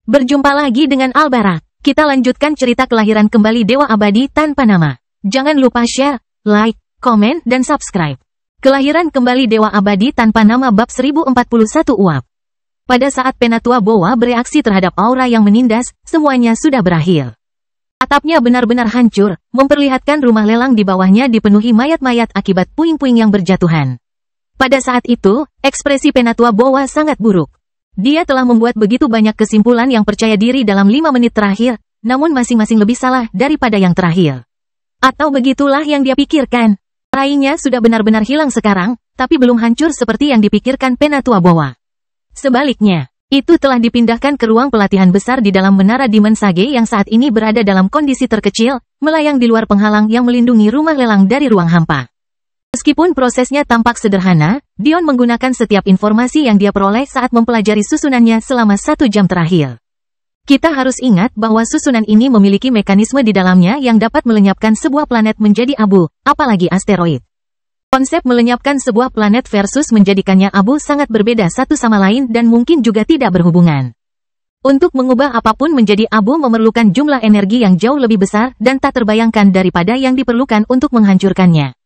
Berjumpa lagi dengan Albarak. Kita lanjutkan cerita kelahiran kembali Dewa Abadi tanpa nama. Jangan lupa share, like, komen, dan subscribe. Kelahiran kembali Dewa Abadi tanpa nama bab 1041 uap. Pada saat Penatua Bowa bereaksi terhadap aura yang menindas, semuanya sudah berakhir. Atapnya benar-benar hancur, memperlihatkan rumah lelang di bawahnya dipenuhi mayat-mayat akibat puing-puing yang berjatuhan. Pada saat itu, ekspresi Penatua Bowa sangat buruk. Dia telah membuat begitu banyak kesimpulan yang percaya diri dalam 5 menit terakhir, namun masing-masing lebih salah daripada yang terakhir. Atau begitulah yang dia pikirkan. Rainya sudah benar-benar hilang sekarang, tapi belum hancur seperti yang dipikirkan Penatua Bowa. Sebaliknya, itu telah dipindahkan ke ruang pelatihan besar di dalam menara Demon Sage yang saat ini berada dalam kondisi terkecil, melayang di luar penghalang yang melindungi rumah lelang dari ruang hampa. Meskipun prosesnya tampak sederhana, Dion menggunakan setiap informasi yang dia peroleh saat mempelajari susunannya selama 1 jam terakhir. Kita harus ingat bahwa susunan ini memiliki mekanisme di dalamnya yang dapat melenyapkan sebuah planet menjadi abu, apalagi asteroid. Konsep melenyapkan sebuah planet versus menjadikannya abu sangat berbeda satu sama lain dan mungkin juga tidak berhubungan. Untuk mengubah apapun menjadi abu memerlukan jumlah energi yang jauh lebih besar dan tak terbayangkan daripada yang diperlukan untuk menghancurkannya.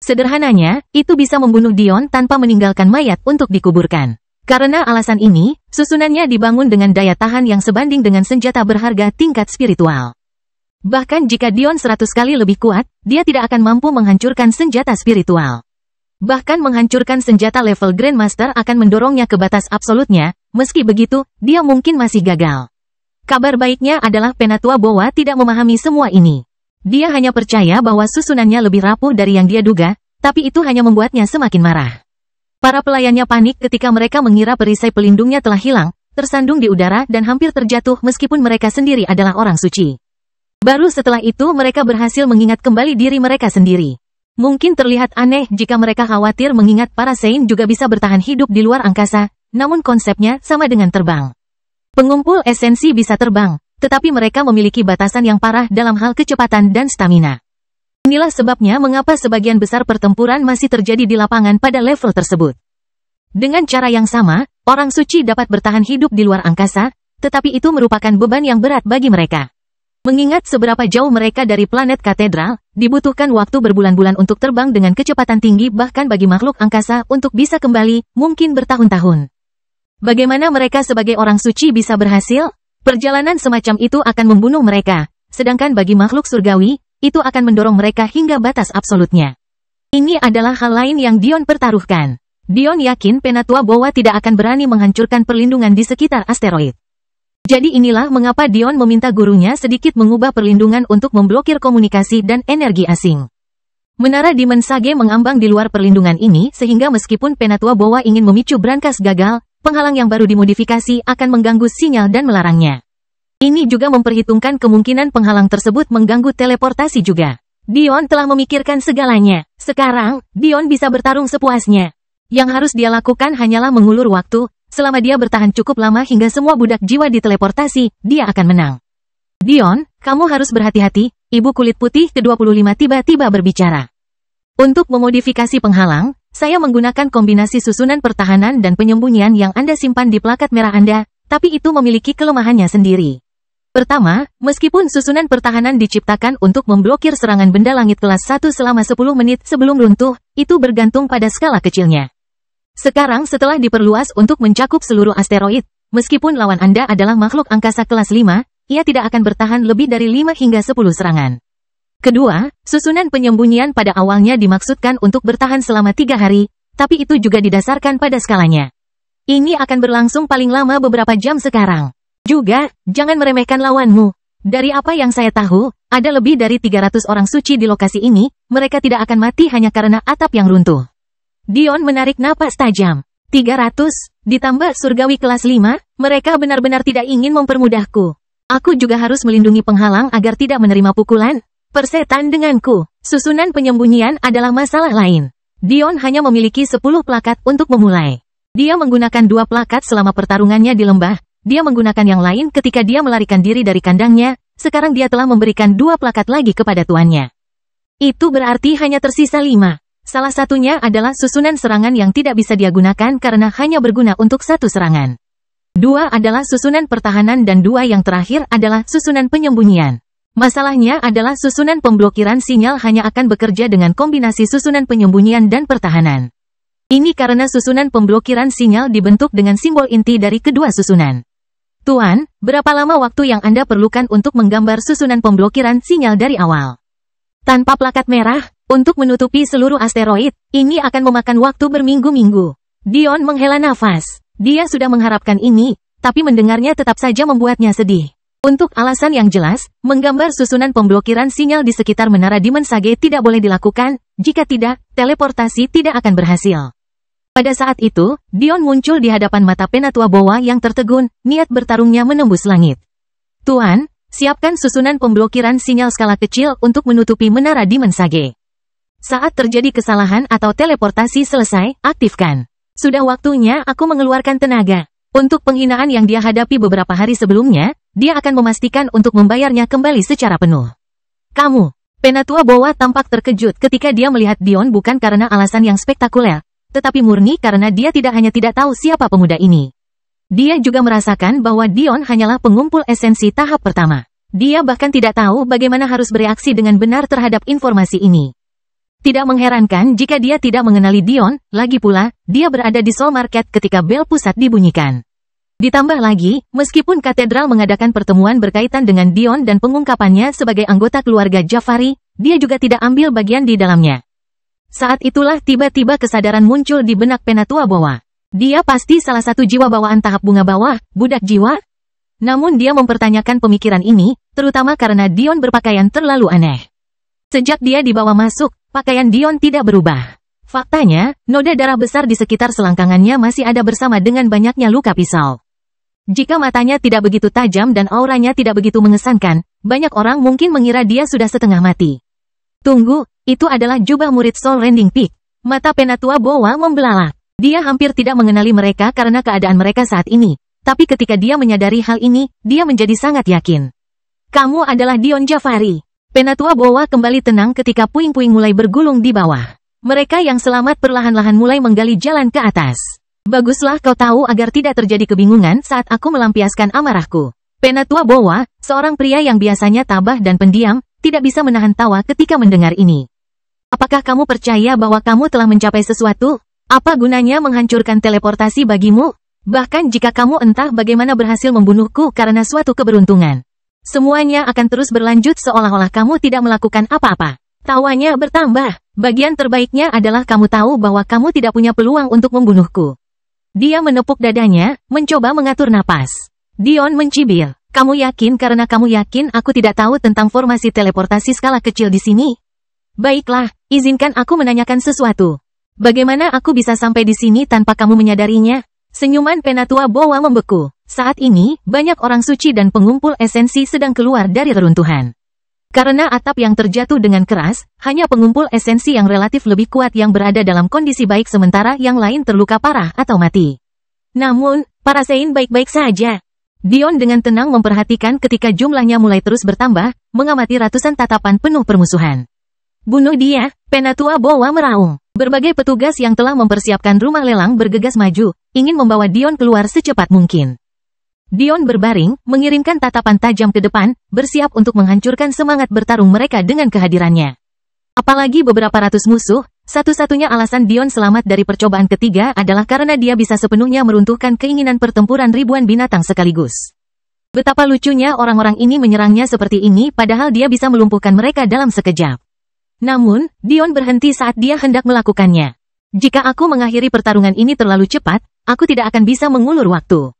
Sederhananya, itu bisa membunuh Dion tanpa meninggalkan mayat untuk dikuburkan. Karena alasan ini, susunannya dibangun dengan daya tahan yang sebanding dengan senjata berharga tingkat spiritual. Bahkan jika Dion 100 kali lebih kuat, dia tidak akan mampu menghancurkan senjata spiritual. Bahkan menghancurkan senjata level Grandmaster akan mendorongnya ke batas absolutnya, meski begitu, dia mungkin masih gagal. Kabar baiknya adalah Penatua Bowa tidak memahami semua ini. Dia hanya percaya bahwa susunannya lebih rapuh dari yang dia duga, tapi itu hanya membuatnya semakin marah. Para pelayannya panik ketika mereka mengira perisai pelindungnya telah hilang, tersandung di udara dan hampir terjatuh meskipun mereka sendiri adalah orang suci. Baru setelah itu mereka berhasil mengingat kembali diri mereka sendiri. Mungkin terlihat aneh jika mereka khawatir mengingat para Saint juga bisa bertahan hidup di luar angkasa, namun konsepnya sama dengan terbang. Pengumpul esensi bisa terbang, tetapi mereka memiliki batasan yang parah dalam hal kecepatan dan stamina. Inilah sebabnya mengapa sebagian besar pertempuran masih terjadi di lapangan pada level tersebut. Dengan cara yang sama, orang suci dapat bertahan hidup di luar angkasa, tetapi itu merupakan beban yang berat bagi mereka. Mengingat seberapa jauh mereka dari planet katedral, dibutuhkan waktu berbulan-bulan untuk terbang dengan kecepatan tinggi bahkan bagi makhluk angkasa untuk bisa kembali, mungkin bertahun-tahun. Bagaimana mereka sebagai orang suci bisa berhasil? Perjalanan semacam itu akan membunuh mereka, sedangkan bagi makhluk surgawi, itu akan mendorong mereka hingga batas absolutnya. Ini adalah hal lain yang Dion pertaruhkan. Dion yakin Penatua Bowa tidak akan berani menghancurkan perlindungan di sekitar asteroid. Jadi inilah mengapa Dion meminta gurunya sedikit mengubah perlindungan untuk memblokir komunikasi dan energi asing. Menara Demon Sage mengambang di luar perlindungan ini sehingga meskipun Penatua Bowa ingin memicu brankas gagal, penghalang yang baru dimodifikasi akan mengganggu sinyal dan melarangnya. Ini juga memperhitungkan kemungkinan penghalang tersebut mengganggu teleportasi juga. Dion telah memikirkan segalanya. Sekarang, Dion bisa bertarung sepuasnya. Yang harus dia lakukan hanyalah mengulur waktu, selama dia bertahan cukup lama hingga semua budak jiwa diteleportasi, dia akan menang. Dion, kamu harus berhati-hati, ibu kulit putih ke-25 tiba-tiba berbicara. Untuk memodifikasi penghalang, saya menggunakan kombinasi susunan pertahanan dan penyembunyian yang Anda simpan di plakat merah Anda, tapi itu memiliki kelemahannya sendiri. Pertama, meskipun susunan pertahanan diciptakan untuk memblokir serangan benda langit kelas 1 selama 10 menit sebelum runtuh, itu bergantung pada skala kecilnya. Sekarang setelah diperluas untuk mencakup seluruh asteroid, meskipun lawan Anda adalah makhluk angkasa kelas 5, ia tidak akan bertahan lebih dari 5 hingga 10 serangan. Kedua, susunan penyembunyian pada awalnya dimaksudkan untuk bertahan selama 3 hari, tapi itu juga didasarkan pada skalanya. Ini akan berlangsung paling lama beberapa jam sekarang. Juga, jangan meremehkan lawanmu. Dari apa yang saya tahu, ada lebih dari 300 orang suci di lokasi ini, mereka tidak akan mati hanya karena atap yang runtuh. Dion menarik napas tajam. 300, ditambah surgawi kelas 5, mereka benar-benar tidak ingin mempermudahku. Aku juga harus melindungi penghalang agar tidak menerima pukulan. Persetan denganku, susunan penyembunyian adalah masalah lain. Dion hanya memiliki 10 plakat untuk memulai. Dia menggunakan 2 plakat selama pertarungannya di lembah, dia menggunakan yang lain ketika dia melarikan diri dari kandangnya, sekarang dia telah memberikan 2 plakat lagi kepada tuannya. Itu berarti hanya tersisa 5. Salah satunya adalah susunan serangan yang tidak bisa dia gunakan karena hanya berguna untuk 1 serangan. 2 adalah susunan pertahanan dan 2 yang terakhir adalah susunan penyembunyian. Masalahnya adalah susunan pemblokiran sinyal hanya akan bekerja dengan kombinasi susunan penyembunyian dan pertahanan. Ini karena susunan pemblokiran sinyal dibentuk dengan simbol inti dari kedua susunan. Tuan, berapa lama waktu yang Anda perlukan untuk menggambar susunan pemblokiran sinyal dari awal? Tanpa plakat merah, untuk menutupi seluruh asteroid, ini akan memakan waktu berminggu-minggu. Dion menghela nafas. Dia sudah mengharapkan ini, tapi mendengarnya tetap saja membuatnya sedih. Untuk alasan yang jelas, menggambar susunan pemblokiran sinyal di sekitar menara Dimensage tidak boleh dilakukan, jika tidak, teleportasi tidak akan berhasil. Pada saat itu, Dion muncul di hadapan mata Penatua Bowa yang tertegun, niat bertarungnya menembus langit. Tuan, siapkan susunan pemblokiran sinyal skala kecil untuk menutupi menara Dimensage. Saat terjadi kesalahan atau teleportasi selesai, aktifkan. Sudah waktunya aku mengeluarkan tenaga. Untuk penghinaan yang dia hadapi beberapa hari sebelumnya, dia akan memastikan untuk membayarnya kembali secara penuh. Kamu, Penatua Bowa tampak terkejut ketika dia melihat Dion bukan karena alasan yang spektakuler, tetapi murni karena dia tidak hanya tidak tahu siapa pemuda ini. Dia juga merasakan bahwa Dion hanyalah pengumpul esensi tahap pertama. Dia bahkan tidak tahu bagaimana harus bereaksi dengan benar terhadap informasi ini. Tidak mengherankan jika dia tidak mengenali Dion, lagi pula, dia berada di Soul Market ketika bel pusat dibunyikan. Ditambah lagi, meskipun katedral mengadakan pertemuan berkaitan dengan Dion dan pengungkapannya sebagai anggota keluarga Jafari, dia juga tidak ambil bagian di dalamnya. Saat itulah tiba-tiba kesadaran muncul di benak Penatua Bowa. Dia pasti salah satu jiwa bawaan tahap bunga bawah, budak jiwa. Namun dia mempertanyakan pemikiran ini, terutama karena Dion berpakaian terlalu aneh. Sejak dia dibawa masuk, pakaian Dion tidak berubah. Faktanya, noda darah besar di sekitar selangkangannya masih ada bersama dengan banyaknya luka pisau. Jika matanya tidak begitu tajam dan auranya tidak begitu mengesankan, banyak orang mungkin mengira dia sudah setengah mati. Tunggu, itu adalah jubah murid Soul Rending Peak. Mata Penatua Bowa membelalak. Dia hampir tidak mengenali mereka karena keadaan mereka saat ini. Tapi ketika dia menyadari hal ini, dia menjadi sangat yakin. Kamu adalah Dion Jafari. Penatua Bowa kembali tenang ketika puing-puing mulai bergulung di bawah. Mereka yang selamat perlahan-lahan mulai menggali jalan ke atas. Baguslah kau tahu agar tidak terjadi kebingungan saat aku melampiaskan amarahku. Penatua Bowa, seorang pria yang biasanya tabah dan pendiam, tidak bisa menahan tawa ketika mendengar ini. Apakah kamu percaya bahwa kamu telah mencapai sesuatu? Apa gunanya menghancurkan teleportasi bagimu? Bahkan jika kamu entah bagaimana berhasil membunuhku karena suatu keberuntungan. Semuanya akan terus berlanjut seolah-olah kamu tidak melakukan apa-apa. Tawanya bertambah. Bagian terbaiknya adalah kamu tahu bahwa kamu tidak punya peluang untuk membunuhku. Dia menepuk dadanya, mencoba mengatur napas. Dion mencibir. Kamu yakin karena kamu yakin aku tidak tahu tentang formasi teleportasi skala kecil di sini? Baiklah, izinkan aku menanyakan sesuatu. Bagaimana aku bisa sampai di sini tanpa kamu menyadarinya? Senyuman Penatua Bowa membeku. Saat ini, banyak orang suci dan pengumpul esensi sedang keluar dari reruntuhan. Karena atap yang terjatuh dengan keras, hanya pengumpul esensi yang relatif lebih kuat yang berada dalam kondisi baik sementara yang lain terluka parah atau mati. Namun, para Sein baik-baik saja. Dion dengan tenang memperhatikan ketika jumlahnya mulai terus bertambah, mengamati ratusan tatapan penuh permusuhan. Bunuh dia, Penatua Bowa meraung. Berbagai petugas yang telah mempersiapkan rumah lelang bergegas maju, ingin membawa Dion keluar secepat mungkin. Dion berbaring, mengirimkan tatapan tajam ke depan, bersiap untuk menghancurkan semangat bertarung mereka dengan kehadirannya. Apalagi beberapa ratus musuh, satu-satunya alasan Dion selamat dari percobaan ketiga adalah karena dia bisa sepenuhnya meruntuhkan keinginan pertempuran ribuan binatang sekaligus. Betapa lucunya orang-orang ini menyerangnya seperti ini padahal dia bisa melumpuhkan mereka dalam sekejap. Namun, Dion berhenti saat dia hendak melakukannya. Jika aku mengakhiri pertarungan ini terlalu cepat, aku tidak akan bisa mengulur waktu.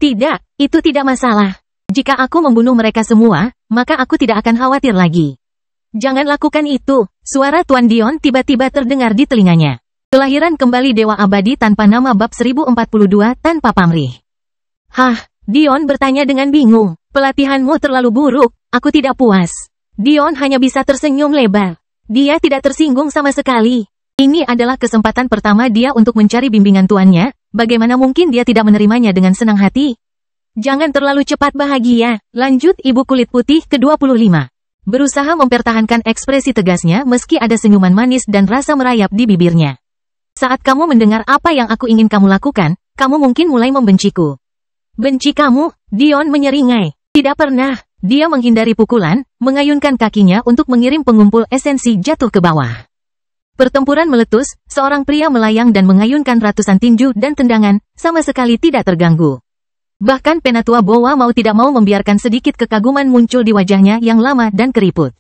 Tidak, itu tidak masalah. Jika aku membunuh mereka semua, maka aku tidak akan khawatir lagi. Jangan lakukan itu, suara Tuan Dion tiba-tiba terdengar di telinganya. Kelahiran kembali Dewa Abadi tanpa nama bab 1042 tanpa pamrih. Hah, Dion bertanya dengan bingung. Pelatihanmu terlalu buruk, aku tidak puas. Dion hanya bisa tersenyum lebar. Dia tidak tersinggung sama sekali. Ini adalah kesempatan pertama dia untuk mencari bimbingan tuannya, bagaimana mungkin dia tidak menerimanya dengan senang hati? Jangan terlalu cepat bahagia, lanjut ibu kulit putih ke-25. Berusaha mempertahankan ekspresi tegasnya meski ada senyuman manis dan rasa merayap di bibirnya. Saat kamu mendengar apa yang aku ingin kamu lakukan, kamu mungkin mulai membenciku. Benci kamu, Dion menyeringai. Tidak pernah, dia menghindari pukulan, mengayunkan kakinya untuk mengirim pengumpul esensi jatuh ke bawah. Pertempuran meletus, seorang pria melayang dan mengayunkan ratusan tinju dan tendangan, sama sekali tidak terganggu. Bahkan Penatua Bowa mau tidak mau membiarkan sedikit kekaguman muncul di wajahnya yang lama dan keriput.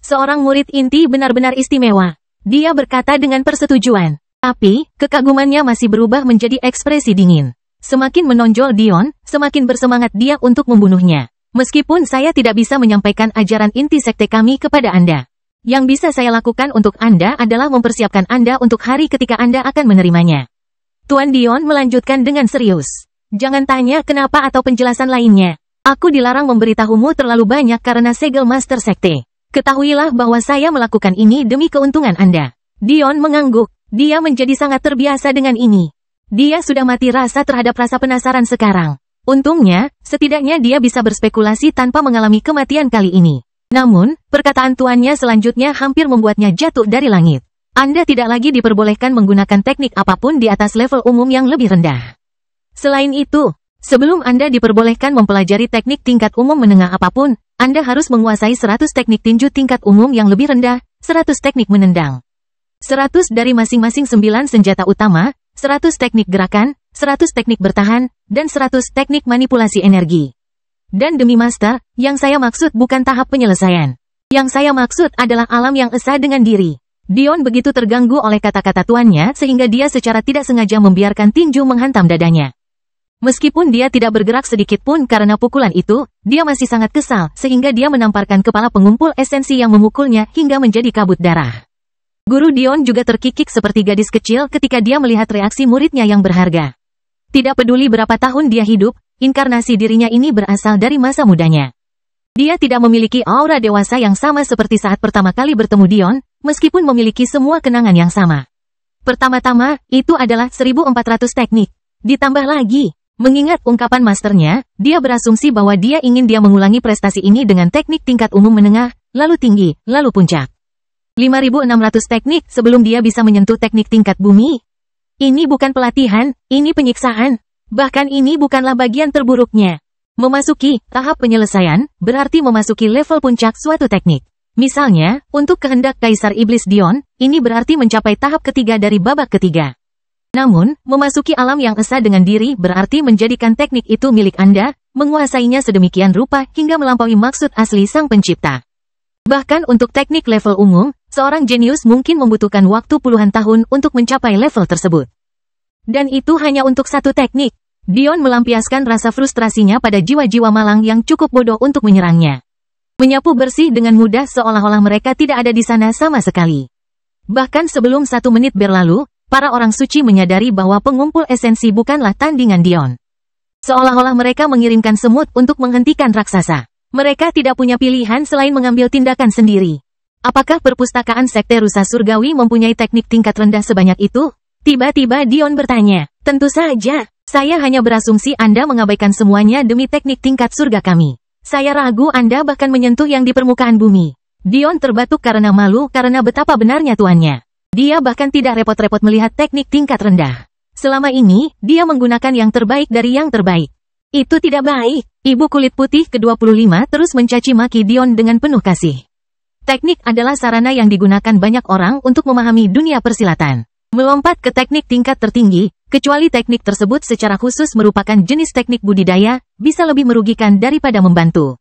Seorang murid inti benar-benar istimewa. Dia berkata dengan persetujuan. Tapi, kekagumannya masih berubah menjadi ekspresi dingin. Semakin menonjol Dion, semakin bersemangat dia untuk membunuhnya. Meskipun saya tidak bisa menyampaikan ajaran inti sekte kami kepada Anda. Yang bisa saya lakukan untuk Anda adalah mempersiapkan Anda untuk hari ketika Anda akan menerimanya. Tuan Dion melanjutkan dengan serius. Jangan tanya kenapa atau penjelasan lainnya. Aku dilarang memberitahumu terlalu banyak karena segel Master Sekte. Ketahuilah bahwa saya melakukan ini demi keuntungan Anda. Dion mengangguk. Dia menjadi sangat terbiasa dengan ini. Dia sudah mati rasa terhadap rasa penasaran sekarang. Untungnya, setidaknya dia bisa berspekulasi tanpa mengalami kematian kali ini. Namun, perkataan tuannya selanjutnya hampir membuatnya jatuh dari langit. Anda tidak lagi diperbolehkan menggunakan teknik apapun di atas level umum yang lebih rendah. Selain itu, sebelum Anda diperbolehkan mempelajari teknik tingkat umum menengah apapun, Anda harus menguasai 100 teknik tinju tingkat umum yang lebih rendah, 100 teknik menendang. 100 dari masing-masing 9 senjata utama, 100 teknik gerakan, 100 teknik bertahan, dan 100 teknik manipulasi energi. Dan demi Master, yang saya maksud bukan tahap penyelesaian. Yang saya maksud adalah alam yang esa dengan diri. Dion begitu terganggu oleh kata-kata tuannya sehingga dia secara tidak sengaja membiarkan tinju menghantam dadanya. Meskipun dia tidak bergerak sedikit pun karena pukulan itu, dia masih sangat kesal sehingga dia menamparkan kepala pengumpul esensi yang memukulnya hingga menjadi kabut darah. Guru Dion juga terkikik seperti gadis kecil ketika dia melihat reaksi muridnya yang berharga. Tidak peduli berapa tahun dia hidup, inkarnasi dirinya ini berasal dari masa mudanya. Dia tidak memiliki aura dewasa yang sama seperti saat pertama kali bertemu Dion, meskipun memiliki semua kenangan yang sama. Pertama-tama, itu adalah 1400 teknik. Ditambah lagi, mengingat ungkapan masternya, dia berasumsi bahwa dia ingin dia mengulangi prestasi ini dengan teknik tingkat umum menengah, lalu tinggi, lalu puncak. 5600 teknik sebelum dia bisa menyentuh teknik tingkat bumi. Ini bukan pelatihan, ini penyiksaan. Bahkan ini bukanlah bagian terburuknya. Memasuki tahap penyelesaian berarti memasuki level puncak suatu teknik. Misalnya, untuk kehendak Kaisar Iblis Dion, ini berarti mencapai tahap ketiga dari babak ketiga. Namun, memasuki alam yang esa dengan diri berarti menjadikan teknik itu milik Anda, menguasainya sedemikian rupa hingga melampaui maksud asli Sang Pencipta. Bahkan untuk teknik level umum, seorang jenius mungkin membutuhkan waktu puluhan tahun untuk mencapai level tersebut. Dan itu hanya untuk satu teknik. Dion melampiaskan rasa frustrasinya pada jiwa-jiwa malang yang cukup bodoh untuk menyerangnya. Menyapu bersih dengan mudah seolah-olah mereka tidak ada di sana sama sekali. Bahkan sebelum 1 menit berlalu, para orang suci menyadari bahwa pengumpul esensi bukanlah tandingan Dion. Seolah-olah mereka mengirimkan semut untuk menghentikan raksasa. Mereka tidak punya pilihan selain mengambil tindakan sendiri. Apakah perpustakaan Sekte Rusa Surgawi mempunyai teknik tingkat rendah sebanyak itu? Tiba-tiba Dion bertanya. Tentu saja, saya hanya berasumsi Anda mengabaikan semuanya demi teknik tingkat surga kami. Saya ragu Anda bahkan menyentuh yang di permukaan bumi. Dion terbatuk karena malu karena betapa benarnya tuannya. Dia bahkan tidak repot-repot melihat teknik tingkat rendah. Selama ini, dia menggunakan yang terbaik dari yang terbaik. Itu tidak baik. Ibu kulit putih ke-25 terus mencaci maki Dion dengan penuh kasih. Teknik adalah sarana yang digunakan banyak orang untuk memahami dunia persilatan. Melompat ke teknik tingkat tertinggi, kecuali teknik tersebut secara khusus merupakan jenis teknik budidaya, bisa lebih merugikan daripada membantu.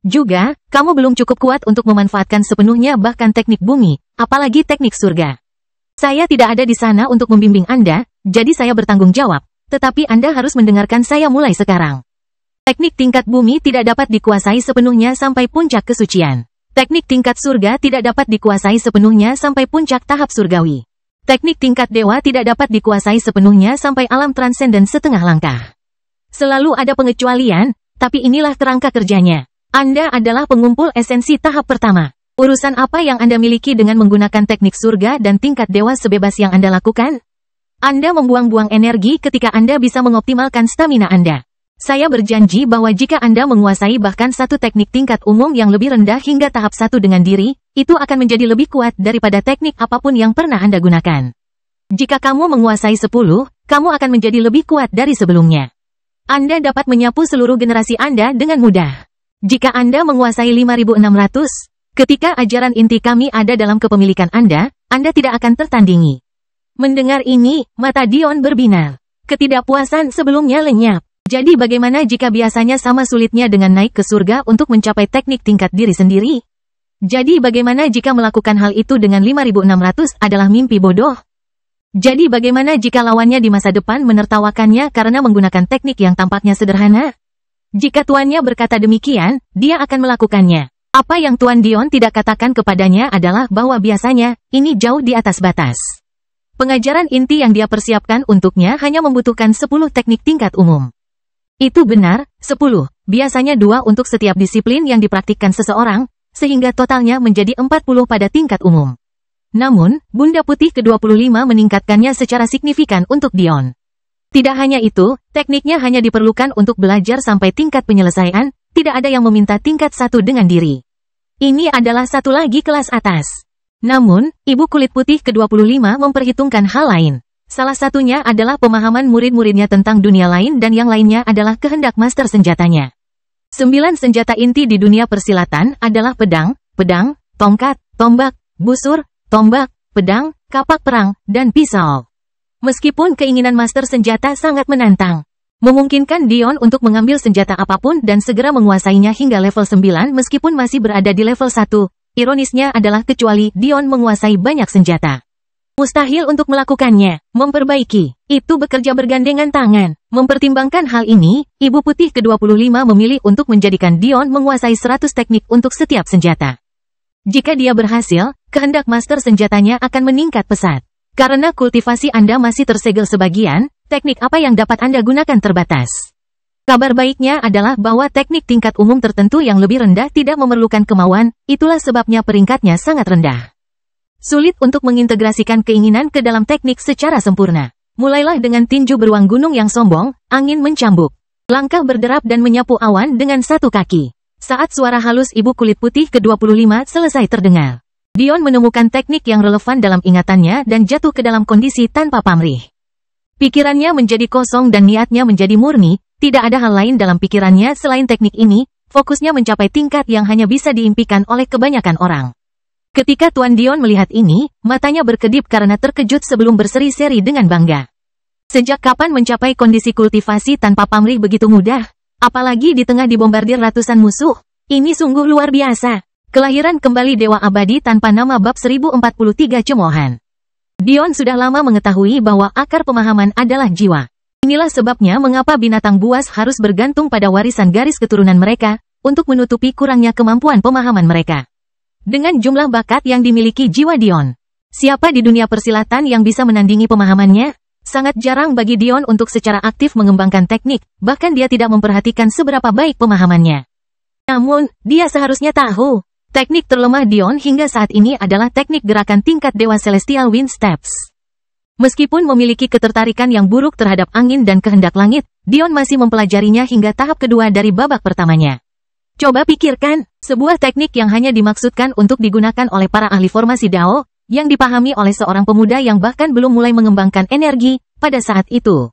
Juga, kamu belum cukup kuat untuk memanfaatkan sepenuhnya bahkan teknik bumi, apalagi teknik surga. Saya tidak ada di sana untuk membimbing Anda, jadi saya bertanggung jawab, tetapi Anda harus mendengarkan saya mulai sekarang. Teknik tingkat bumi tidak dapat dikuasai sepenuhnya sampai puncak kesucian. Teknik tingkat surga tidak dapat dikuasai sepenuhnya sampai puncak tahap surgawi. Teknik tingkat dewa tidak dapat dikuasai sepenuhnya sampai alam transenden setengah langkah. Selalu ada pengecualian, tapi inilah kerangka kerjanya. Anda adalah pengumpul esensi tahap pertama. Urusan apa yang Anda miliki dengan menggunakan teknik surga dan tingkat dewa sebebas yang Anda lakukan? Anda membuang-buang energi ketika Anda bisa mengoptimalkan stamina Anda. Saya berjanji bahwa jika Anda menguasai bahkan satu teknik tingkat umum yang lebih rendah hingga tahap 1 dengan diri, itu akan menjadi lebih kuat daripada teknik apapun yang pernah Anda gunakan. Jika kamu menguasai 10, kamu akan menjadi lebih kuat dari sebelumnya. Anda dapat menyapu seluruh generasi Anda dengan mudah. Jika Anda menguasai 5600, ketika ajaran inti kami ada dalam kepemilikan Anda tidak akan tertandingi. Mendengar ini, mata Dion berbinar. Ketidakpuasan sebelumnya lenyap. Jadi bagaimana jika biasanya sama sulitnya dengan naik ke surga untuk mencapai teknik tingkat diri sendiri? Jadi bagaimana jika melakukan hal itu dengan 5600 adalah mimpi bodoh? Jadi bagaimana jika lawannya di masa depan menertawakannya karena menggunakan teknik yang tampaknya sederhana? Jika tuannya berkata demikian, dia akan melakukannya. Apa yang Tuan Dion tidak katakan kepadanya adalah bahwa biasanya, ini jauh di atas batas. Pengajaran inti yang dia persiapkan untuknya hanya membutuhkan 10 teknik tingkat umum. Itu benar, 10, biasanya 2 untuk setiap disiplin yang dipraktikkan seseorang, sehingga totalnya menjadi 40 pada tingkat umum. Namun, Bunda Putih ke-25 meningkatkannya secara signifikan untuk Dion. Tidak hanya itu, tekniknya hanya diperlukan untuk belajar sampai tingkat penyelesaian, tidak ada yang meminta tingkat 1 dengan diri. Ini adalah satu lagi kelas atas. Namun, Ibu Kulit Putih ke-25 memperhitungkan hal lain. Salah satunya adalah pemahaman murid-muridnya tentang dunia lain dan yang lainnya adalah kehendak master senjatanya. 9 senjata inti di dunia persilatan adalah pedang, tongkat, tombak, busur, tombak, pedang, kapak perang, dan pisau. Meskipun keinginan master senjata sangat menantang, memungkinkan Dion untuk mengambil senjata apapun dan segera menguasainya hingga level 9 meskipun masih berada di level 1, ironisnya adalah kecuali Dion menguasai banyak senjata. Mustahil untuk melakukannya, memperbaiki, itu bekerja bergandengan tangan. Mempertimbangkan hal ini, Ibu Putih ke-25 memilih untuk menjadikan Dion menguasai 100 teknik untuk setiap senjata. Jika dia berhasil, kehendak master senjatanya akan meningkat pesat. Karena kultivasi Anda masih tersegel sebagian, teknik apa yang dapat Anda gunakan terbatas. Kabar baiknya adalah bahwa teknik tingkat umum tertentu yang lebih rendah tidak memerlukan kemauan, itulah sebabnya peringkatnya sangat rendah. Sulit untuk mengintegrasikan keinginan ke dalam teknik secara sempurna. Mulailah dengan tinju beruang gunung yang sombong, angin mencambuk. Langkah berderap dan menyapu awan dengan satu kaki. Saat suara halus Ibu Kulit Putih ke-25 selesai terdengar, Dion menemukan teknik yang relevan dalam ingatannya dan jatuh ke dalam kondisi tanpa pamrih. Pikirannya menjadi kosong dan niatnya menjadi murni, tidak ada hal lain dalam pikirannya selain teknik ini, fokusnya mencapai tingkat yang hanya bisa diimpikan oleh kebanyakan orang. Ketika Tuan Dion melihat ini, matanya berkedip karena terkejut sebelum berseri-seri dengan bangga. Sejak kapan mencapai kondisi kultivasi tanpa pamrih begitu mudah? Apalagi di tengah dibombardir ratusan musuh? Ini sungguh luar biasa. Kelahiran kembali Dewa Abadi tanpa nama bab 1043 Cemoohan. Dion sudah lama mengetahui bahwa akar pemahaman adalah jiwa. Inilah sebabnya mengapa binatang buas harus bergantung pada warisan garis keturunan mereka, untuk menutupi kurangnya kemampuan pemahaman mereka. Dengan jumlah bakat yang dimiliki jiwa Dion, siapa di dunia persilatan yang bisa menandingi pemahamannya? Sangat jarang bagi Dion untuk secara aktif mengembangkan teknik, bahkan dia tidak memperhatikan seberapa baik pemahamannya. Namun, dia seharusnya tahu, teknik terlemah Dion hingga saat ini adalah teknik gerakan tingkat Dewa Celestial Wind Steps. Meskipun memiliki ketertarikan yang buruk terhadap angin dan kehendak langit, Dion masih mempelajarinya hingga tahap kedua dari babak pertamanya. Coba pikirkan, sebuah teknik yang hanya dimaksudkan untuk digunakan oleh para ahli formasi Dao, yang dipahami oleh seorang pemuda yang bahkan belum mulai mengembangkan energi, pada saat itu.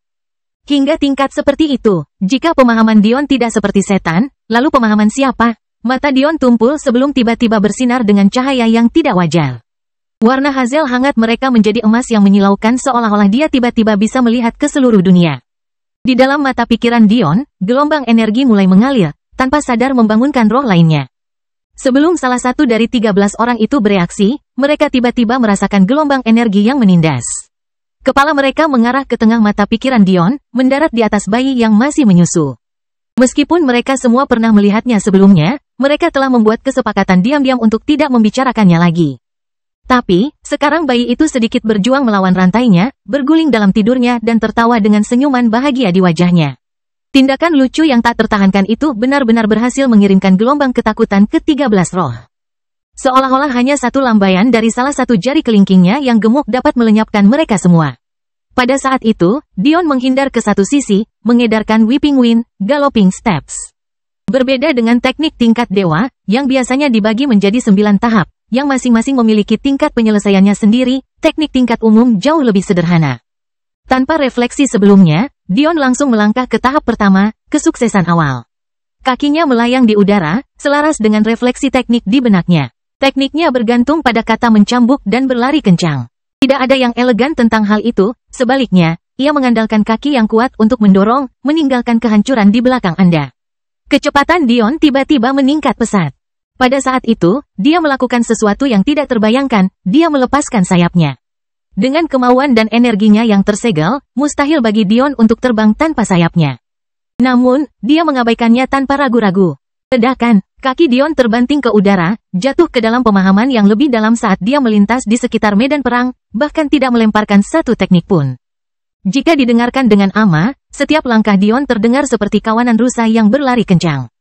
Hingga tingkat seperti itu, jika pemahaman Dion tidak seperti setan, lalu pemahaman siapa? Mata Dion tumpul sebelum tiba-tiba bersinar dengan cahaya yang tidak wajar. Warna hazel hangat mereka menjadi emas yang menyilaukan seolah-olah dia tiba-tiba bisa melihat ke seluruh dunia. Di dalam mata pikiran Dion, gelombang energi mulai mengalir, tanpa sadar membangunkan roh lainnya. Sebelum salah satu dari 13 orang itu bereaksi, mereka tiba-tiba merasakan gelombang energi yang menindas. Kepala mereka mengarah ke tengah mata pikiran Dion, mendarat di atas bayi yang masih menyusu. Meskipun mereka semua pernah melihatnya sebelumnya, mereka telah membuat kesepakatan diam-diam untuk tidak membicarakannya lagi. Tapi, sekarang bayi itu sedikit berjuang melawan rantainya, berguling dalam tidurnya dan tertawa dengan senyuman bahagia di wajahnya. Tindakan lucu yang tak tertahankan itu benar-benar berhasil mengirimkan gelombang ketakutan ke 13 roh. Seolah-olah hanya satu lambaian dari salah satu jari kelingkingnya yang gemuk dapat melenyapkan mereka semua. Pada saat itu, Dion menghindar ke satu sisi, mengedarkan Whipping Wind, Galloping Steps. Berbeda dengan teknik tingkat dewa, yang biasanya dibagi menjadi 9 tahap, yang masing-masing memiliki tingkat penyelesaiannya sendiri, teknik tingkat umum jauh lebih sederhana. Tanpa refleksi sebelumnya, Dion langsung melangkah ke tahap pertama, kesuksesan awal. Kakinya melayang di udara, selaras dengan refleksi teknik di benaknya. Tekniknya bergantung pada kata mencambuk dan berlari kencang. Tidak ada yang elegan tentang hal itu, sebaliknya, ia mengandalkan kaki yang kuat untuk mendorong, meninggalkan kehancuran di belakang Anda. Kecepatan Dion tiba-tiba meningkat pesat. Pada saat itu, dia melakukan sesuatu yang tidak terbayangkan, dia melepaskan sayapnya. Dengan kemauan dan energinya yang tersegel, mustahil bagi Dion untuk terbang tanpa sayapnya. Namun, dia mengabaikannya tanpa ragu-ragu. Ledakan, kaki Dion terbanting ke udara, jatuh ke dalam pemahaman yang lebih dalam saat dia melintas di sekitar medan perang, bahkan tidak melemparkan satu teknik pun. Jika didengarkan dengan ama, setiap langkah Dion terdengar seperti kawanan rusa yang berlari kencang.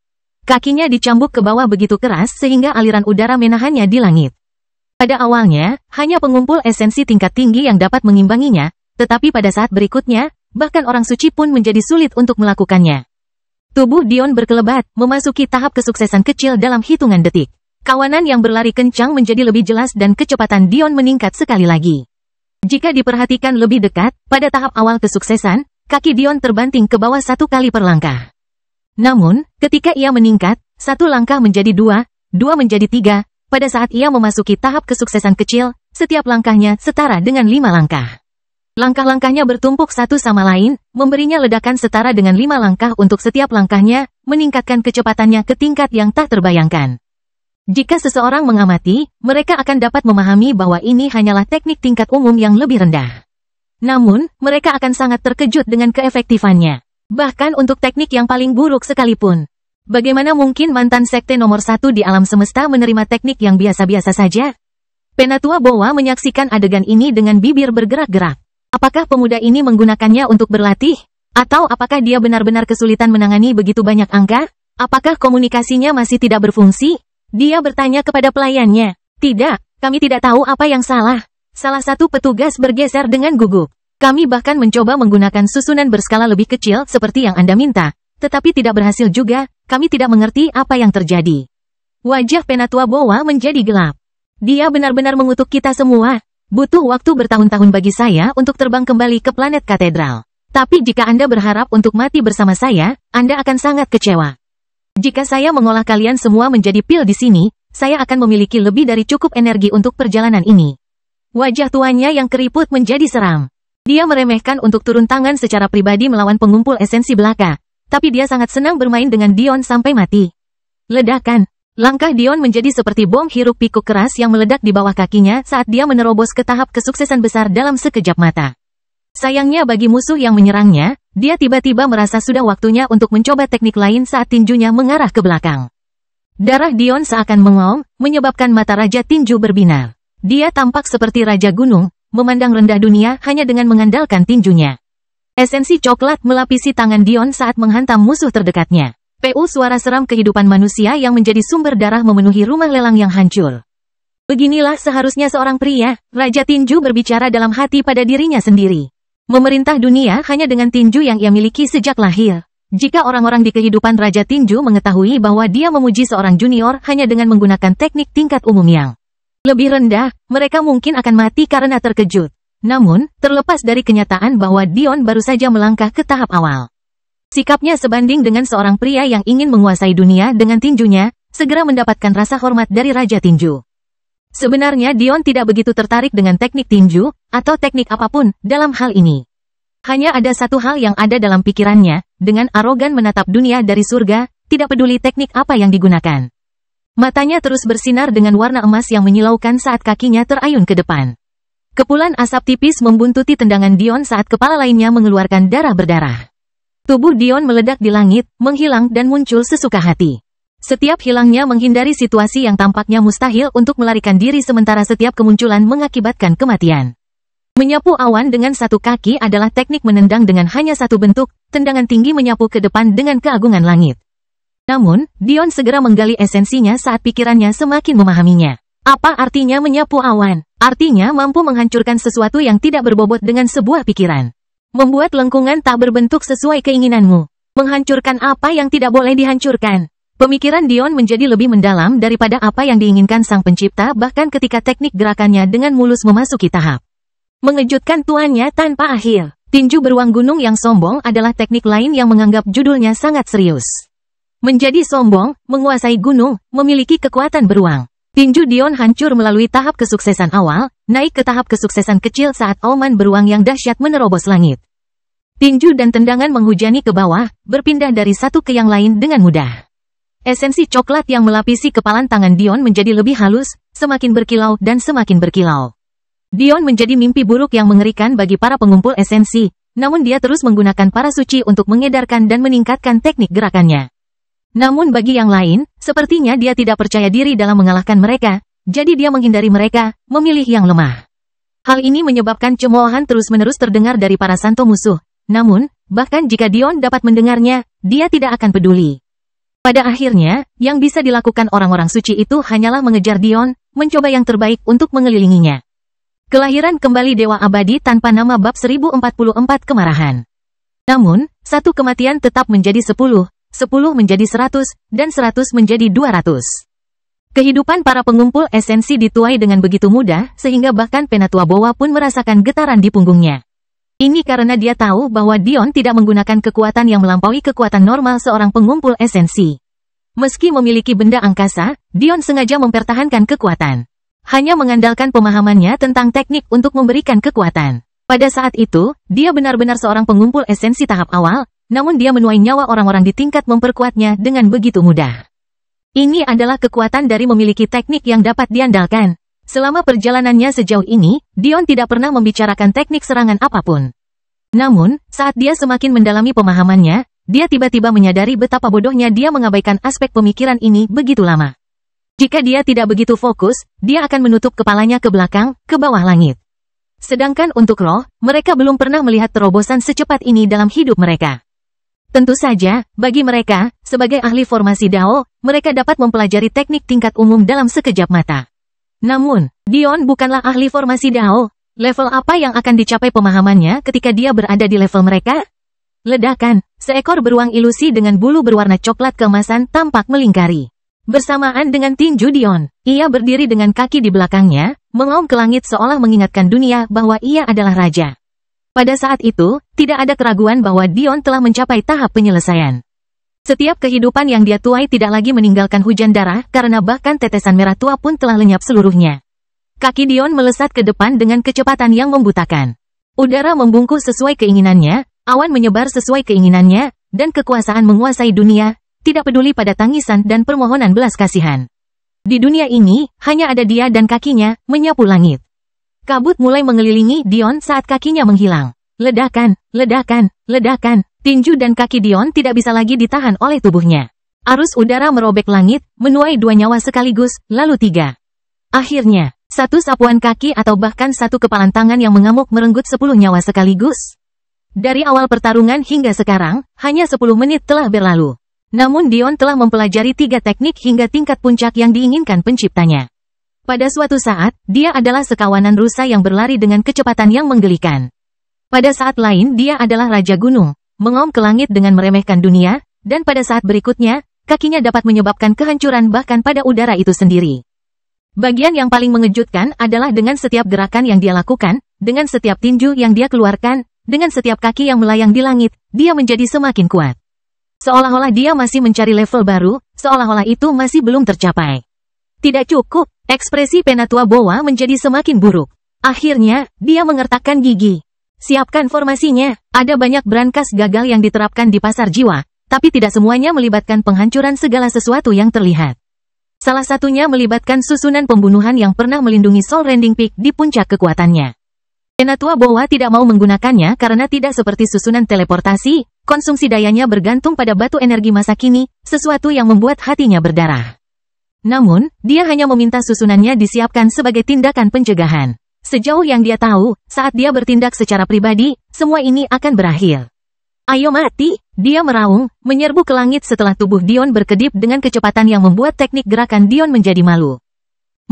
Kakinya dicambuk ke bawah begitu keras sehingga aliran udara menahannya di langit. Pada awalnya, hanya pengumpul esensi tingkat tinggi yang dapat mengimbanginya, tetapi pada saat berikutnya, bahkan orang suci pun menjadi sulit untuk melakukannya. Tubuh Dion berkelebat, memasuki tahap kesuksesan kecil dalam hitungan detik. Kawanan yang berlari kencang menjadi lebih jelas dan kecepatan Dion meningkat sekali lagi. Jika diperhatikan lebih dekat, pada tahap awal kesuksesan, kaki Dion terbanting ke bawah 1 kali per langkah. Namun, ketika ia meningkat, 1 langkah menjadi 2, 2 menjadi 3, pada saat ia memasuki tahap kesuksesan kecil, setiap langkahnya setara dengan 5 langkah. Langkah-langkahnya bertumpuk satu sama lain, memberinya ledakan setara dengan 5 langkah untuk setiap langkahnya, meningkatkan kecepatannya ke tingkat yang tak terbayangkan. Jika seseorang mengamati, mereka akan dapat memahami bahwa ini hanyalah teknik tingkat umum yang lebih rendah. Namun, mereka akan sangat terkejut dengan keefektifannya. Bahkan untuk teknik yang paling buruk sekalipun. Bagaimana mungkin mantan sekte nomor 1 di alam semesta menerima teknik yang biasa-biasa saja? Penatua Boa menyaksikan adegan ini dengan bibir bergerak-gerak. Apakah pemuda ini menggunakannya untuk berlatih? Atau apakah dia benar-benar kesulitan menangani begitu banyak angka? Apakah komunikasinya masih tidak berfungsi? Dia bertanya kepada pelayannya. Tidak, kami tidak tahu apa yang salah. Salah satu petugas bergeser dengan gugup. Kami bahkan mencoba menggunakan susunan berskala lebih kecil seperti yang Anda minta. Tetapi tidak berhasil juga, kami tidak mengerti apa yang terjadi. Wajah Penatua Boa menjadi gelap. Dia benar-benar mengutuk kita semua. Butuh waktu bertahun-tahun bagi saya untuk terbang kembali ke planet katedral. Tapi jika Anda berharap untuk mati bersama saya, Anda akan sangat kecewa. Jika saya mengolah kalian semua menjadi pil di sini, saya akan memiliki lebih dari cukup energi untuk perjalanan ini. Wajah tuannya yang keriput menjadi seram. Dia meremehkan untuk turun tangan secara pribadi melawan pengumpul esensi belaka. Tapi dia sangat senang bermain dengan Dion sampai mati. Ledakan. Langkah Dion menjadi seperti bom hiruk pikuk keras yang meledak di bawah kakinya saat dia menerobos ke tahap kesuksesan besar dalam sekejap mata. Sayangnya bagi musuh yang menyerangnya, dia tiba-tiba merasa sudah waktunya untuk mencoba teknik lain saat tinjunya mengarah ke belakang. Darah Dion seakan mengaum, menyebabkan mata Raja Tinju berbinar. Dia tampak seperti Raja Gunung, memandang rendah dunia hanya dengan mengandalkan tinjunya. Esensi coklat melapisi tangan Dion saat menghantam musuh terdekatnya. PU suara seram kehidupan manusia yang menjadi sumber darah memenuhi rumah lelang yang hancur. Beginilah seharusnya seorang pria, Raja Tinju berbicara dalam hati pada dirinya sendiri. Memerintah dunia hanya dengan tinju yang ia miliki sejak lahir. Jika orang-orang di kehidupan Raja Tinju mengetahui bahwa dia memuji seorang junior hanya dengan menggunakan teknik tingkat umum yang lebih rendah, mereka mungkin akan mati karena terkejut. Namun, terlepas dari kenyataan bahwa Dion baru saja melangkah ke tahap awal. Sikapnya sebanding dengan seorang pria yang ingin menguasai dunia dengan tinjunya, segera mendapatkan rasa hormat dari Raja Tinju. Sebenarnya Dion tidak begitu tertarik dengan teknik tinju, atau teknik apapun, dalam hal ini. Hanya ada satu hal yang ada dalam pikirannya, dengan arogan menatap dunia dari surga, tidak peduli teknik apa yang digunakan. Matanya terus bersinar dengan warna emas yang menyilaukan saat kakinya terayun ke depan. Kepulan asap tipis membuntuti tendangan Dion saat kepala lainnya mengeluarkan darah berdarah. Tubuh Dion meledak di langit, menghilang dan muncul sesuka hati. Setiap hilangnya menghindari situasi yang tampaknya mustahil untuk melarikan diri sementara setiap kemunculan mengakibatkan kematian. Menyapu awan dengan satu kaki adalah teknik menendang dengan hanya satu bentuk, tendangan tinggi menyapu ke depan dengan keagungan langit. Namun, Dion segera menggali esensinya saat pikirannya semakin memahaminya. Apa artinya menyapu awan? Artinya mampu menghancurkan sesuatu yang tidak berbobot dengan sebuah pikiran. Membuat lengkungan tak berbentuk sesuai keinginanmu. Menghancurkan apa yang tidak boleh dihancurkan. Pemikiran Dion menjadi lebih mendalam daripada apa yang diinginkan sang pencipta bahkan ketika teknik gerakannya dengan mulus memasuki tahap mengejutkan tuannya tanpa akhir. Tinju beruang gunung yang sombong adalah teknik lain yang menganggap judulnya sangat serius. Menjadi sombong, menguasai gunung, memiliki kekuatan beruang. Tinju Dion hancur melalui tahap kesuksesan awal, naik ke tahap kesuksesan kecil saat auman beruang yang dahsyat menerobos langit. Tinju dan tendangan menghujani ke bawah, berpindah dari satu ke yang lain dengan mudah. Esensi coklat yang melapisi kepalan tangan Dion menjadi lebih halus, semakin berkilau dan semakin berkilau. Dion menjadi mimpi buruk yang mengerikan bagi para pengumpul esensi, namun dia terus menggunakan para suci untuk mengedarkan dan meningkatkan teknik gerakannya. Namun bagi yang lain, sepertinya dia tidak percaya diri dalam mengalahkan mereka, jadi dia menghindari mereka, memilih yang lemah. Hal ini menyebabkan cemoohan terus-menerus terdengar dari para santo musuh. Namun, bahkan jika Dion dapat mendengarnya, dia tidak akan peduli. Pada akhirnya, yang bisa dilakukan orang-orang suci itu hanyalah mengejar Dion, mencoba yang terbaik untuk mengelilinginya. Kelahiran kembali Dewa Abadi tanpa nama bab 1044 kemarahan. Namun, satu kematian tetap menjadi 10, 10 menjadi 100, dan 100 menjadi 200. Kehidupan para pengumpul esensi dituai dengan begitu mudah, sehingga bahkan Penatua Bowa pun merasakan getaran di punggungnya. Ini karena dia tahu bahwa Dion tidak menggunakan kekuatan yang melampaui kekuatan normal seorang pengumpul esensi. Meski memiliki benda angkasa, Dion sengaja mempertahankan kekuatan. Hanya mengandalkan pemahamannya tentang teknik untuk memberikan kekuatan. Pada saat itu, dia benar-benar seorang pengumpul esensi tahap awal, namun dia menuai nyawa orang-orang di tingkat memperkuatnya dengan begitu mudah. Ini adalah kekuatan dari memiliki teknik yang dapat diandalkan. Selama perjalanannya sejauh ini, Dion tidak pernah membicarakan teknik serangan apapun. Namun, saat dia semakin mendalami pemahamannya, dia tiba-tiba menyadari betapa bodohnya dia mengabaikan aspek pemikiran ini begitu lama. Jika dia tidak begitu fokus, dia akan menutup kepalanya ke belakang, ke bawah langit. Sedangkan untuk roh, mereka belum pernah melihat terobosan secepat ini dalam hidup mereka. Tentu saja, bagi mereka, sebagai ahli formasi Dao, mereka dapat mempelajari teknik tingkat umum dalam sekejap mata. Namun, Dion bukanlah ahli formasi Dao. Level apa yang akan dicapai pemahamannya ketika dia berada di level mereka? Ledakan, seekor beruang ilusi dengan bulu berwarna coklat keemasan tampak melingkari. Bersamaan dengan tinju Dion, ia berdiri dengan kaki di belakangnya, mengaum ke langit seolah mengingatkan dunia bahwa ia adalah raja. Pada saat itu, tidak ada keraguan bahwa Dion telah mencapai tahap penyelesaian. Setiap kehidupan yang dia tuai tidak lagi meninggalkan hujan darah karena bahkan tetesan merah tua pun telah lenyap seluruhnya. Kaki Dion melesat ke depan dengan kecepatan yang membutakan. Udara membungkuk sesuai keinginannya, awan menyebar sesuai keinginannya, dan kekuasaan menguasai dunia, tidak peduli pada tangisan dan permohonan belas kasihan. Di dunia ini, hanya ada dia dan kakinya, menyapu langit. Kabut mulai mengelilingi Dion saat kakinya menghilang. Ledakan, ledakan, ledakan, tinju dan kaki Dion tidak bisa lagi ditahan oleh tubuhnya. Arus udara merobek langit, menuai 2 nyawa sekaligus, lalu 3. Akhirnya, 1 sapuan kaki atau bahkan 1 kepalan tangan yang mengamuk merenggut 10 nyawa sekaligus. Dari awal pertarungan hingga sekarang, hanya 10 menit telah berlalu. Namun Dion telah mempelajari 3 teknik hingga tingkat puncak yang diinginkan penciptanya. Pada suatu saat, dia adalah sekawanan rusa yang berlari dengan kecepatan yang menggelikan. Pada saat lain dia adalah Raja Gunung, mengaum ke langit dengan meremehkan dunia, dan pada saat berikutnya, kakinya dapat menyebabkan kehancuran bahkan pada udara itu sendiri. Bagian yang paling mengejutkan adalah dengan setiap gerakan yang dia lakukan, dengan setiap tinju yang dia keluarkan, dengan setiap kaki yang melayang di langit, dia menjadi semakin kuat. Seolah-olah dia masih mencari level baru, seolah-olah itu masih belum tercapai. Tidak cukup, ekspresi Penatua Bowa menjadi semakin buruk. Akhirnya, dia mengertakkan gigi. Siapkan formasinya, ada banyak brankas gagal yang diterapkan di pasar jiwa, tapi tidak semuanya melibatkan penghancuran segala sesuatu yang terlihat. Salah satunya melibatkan susunan pembunuhan yang pernah melindungi Soul Rending Peak di puncak kekuatannya. Penatua Bowa tidak mau menggunakannya karena tidak seperti susunan teleportasi, konsumsi dayanya bergantung pada batu energi masa kini, sesuatu yang membuat hatinya berdarah. Namun, dia hanya meminta susunannya disiapkan sebagai tindakan pencegahan. Sejauh yang dia tahu, saat dia bertindak secara pribadi, semua ini akan berakhir. Ayo mati, dia meraung, menyerbu ke langit setelah tubuh Dion berkedip dengan kecepatan yang membuat teknik gerakan Dion menjadi malu.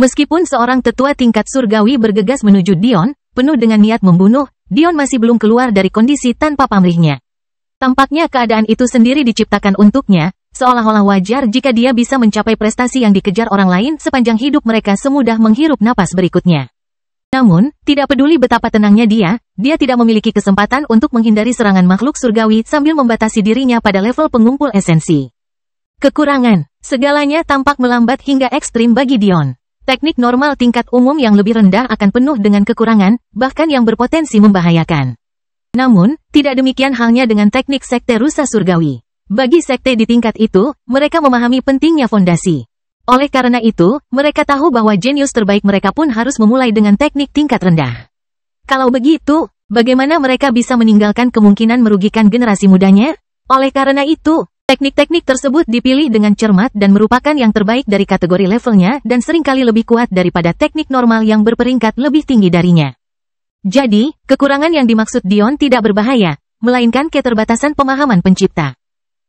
Meskipun seorang tetua tingkat surgawi bergegas menuju Dion, penuh dengan niat membunuh, Dion masih belum keluar dari kondisi tanpa pamrihnya. Tampaknya keadaan itu sendiri diciptakan untuknya, seolah-olah wajar jika dia bisa mencapai prestasi yang dikejar orang lain sepanjang hidup mereka semudah menghirup napas berikutnya. Namun, tidak peduli betapa tenangnya dia, dia tidak memiliki kesempatan untuk menghindari serangan makhluk surgawi sambil membatasi dirinya pada level pengumpul esensi. Kekurangan, segalanya tampak melambat hingga ekstrim bagi Dion. Teknik normal tingkat umum yang lebih rendah akan penuh dengan kekurangan, bahkan yang berpotensi membahayakan. Namun, tidak demikian halnya dengan teknik sekte rusa surgawi. Bagi sekte di tingkat itu, mereka memahami pentingnya fondasi. Oleh karena itu, mereka tahu bahwa jenius terbaik mereka pun harus memulai dengan teknik tingkat rendah. Kalau begitu, bagaimana mereka bisa meninggalkan kemungkinan merugikan generasi mudanya? Oleh karena itu, teknik-teknik tersebut dipilih dengan cermat dan merupakan yang terbaik dari kategori levelnya dan seringkali lebih kuat daripada teknik normal yang berperingkat lebih tinggi darinya. Jadi, kekurangan yang dimaksud Dion tidak berbahaya, melainkan keterbatasan pemahaman pencipta.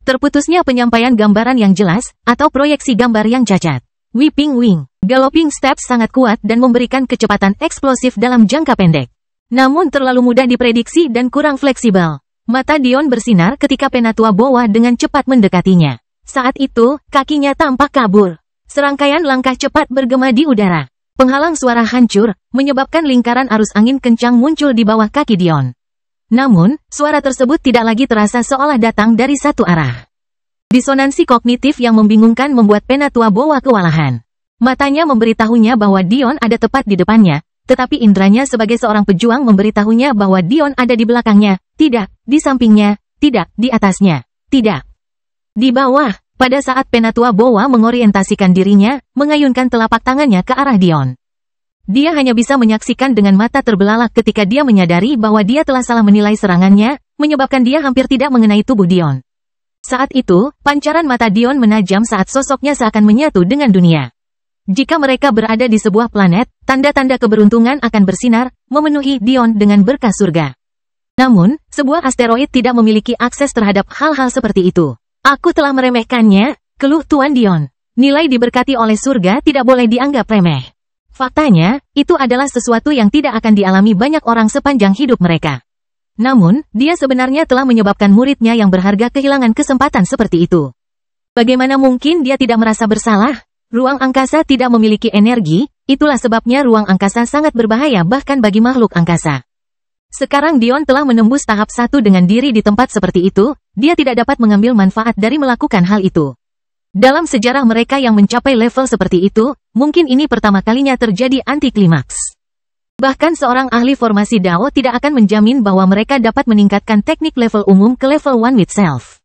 Terputusnya penyampaian gambaran yang jelas, atau proyeksi gambar yang cacat. Whipping Wing, Galloping Steps sangat kuat dan memberikan kecepatan eksplosif dalam jangka pendek. Namun terlalu mudah diprediksi dan kurang fleksibel. Mata Dion bersinar ketika Penatua Bowa dengan cepat mendekatinya. Saat itu, kakinya tampak kabur. Serangkaian langkah cepat bergema di udara. Penghalang suara hancur, menyebabkan lingkaran arus angin kencang muncul di bawah kaki Dion. Namun, suara tersebut tidak lagi terasa seolah datang dari satu arah. Disonansi kognitif yang membingungkan membuat Penatua Bowa kewalahan. Matanya memberitahunya bahwa Dion ada tepat di depannya, tetapi indranya sebagai seorang pejuang memberitahunya bahwa Dion ada di belakangnya, tidak, di sampingnya, tidak, di atasnya, tidak. Di bawah, pada saat Penatua Bowa mengorientasikan dirinya, mengayunkan telapak tangannya ke arah Dion. Dia hanya bisa menyaksikan dengan mata terbelalak ketika dia menyadari bahwa dia telah salah menilai serangannya, menyebabkan dia hampir tidak mengenai tubuh Dion. Saat itu, pancaran mata Dion menajam saat sosoknya seakan menyatu dengan dunia. Jika mereka berada di sebuah planet, tanda-tanda keberuntungan akan bersinar, memenuhi Dion dengan berkah surga. Namun, sebuah asteroid tidak memiliki akses terhadap hal-hal seperti itu. Aku telah meremehkannya, keluh Tuan Dion. Nilai diberkati oleh surga tidak boleh dianggap remeh. Faktanya, itu adalah sesuatu yang tidak akan dialami banyak orang sepanjang hidup mereka. Namun, dia sebenarnya telah menyebabkan muridnya yang berharga kehilangan kesempatan seperti itu. Bagaimana mungkin dia tidak merasa bersalah? Ruang angkasa tidak memiliki energi, itulah sebabnya ruang angkasa sangat berbahaya bahkan bagi makhluk angkasa. Sekarang Dion telah menembus tahap 1 dengan diri di tempat seperti itu, dia tidak dapat mengambil manfaat dari melakukan hal itu. Dalam sejarah mereka yang mencapai level seperti itu, mungkin ini pertama kalinya terjadi anti-klimaks. Bahkan seorang ahli formasi Dao tidak akan menjamin bahwa mereka dapat meningkatkan teknik level umum ke level one with self.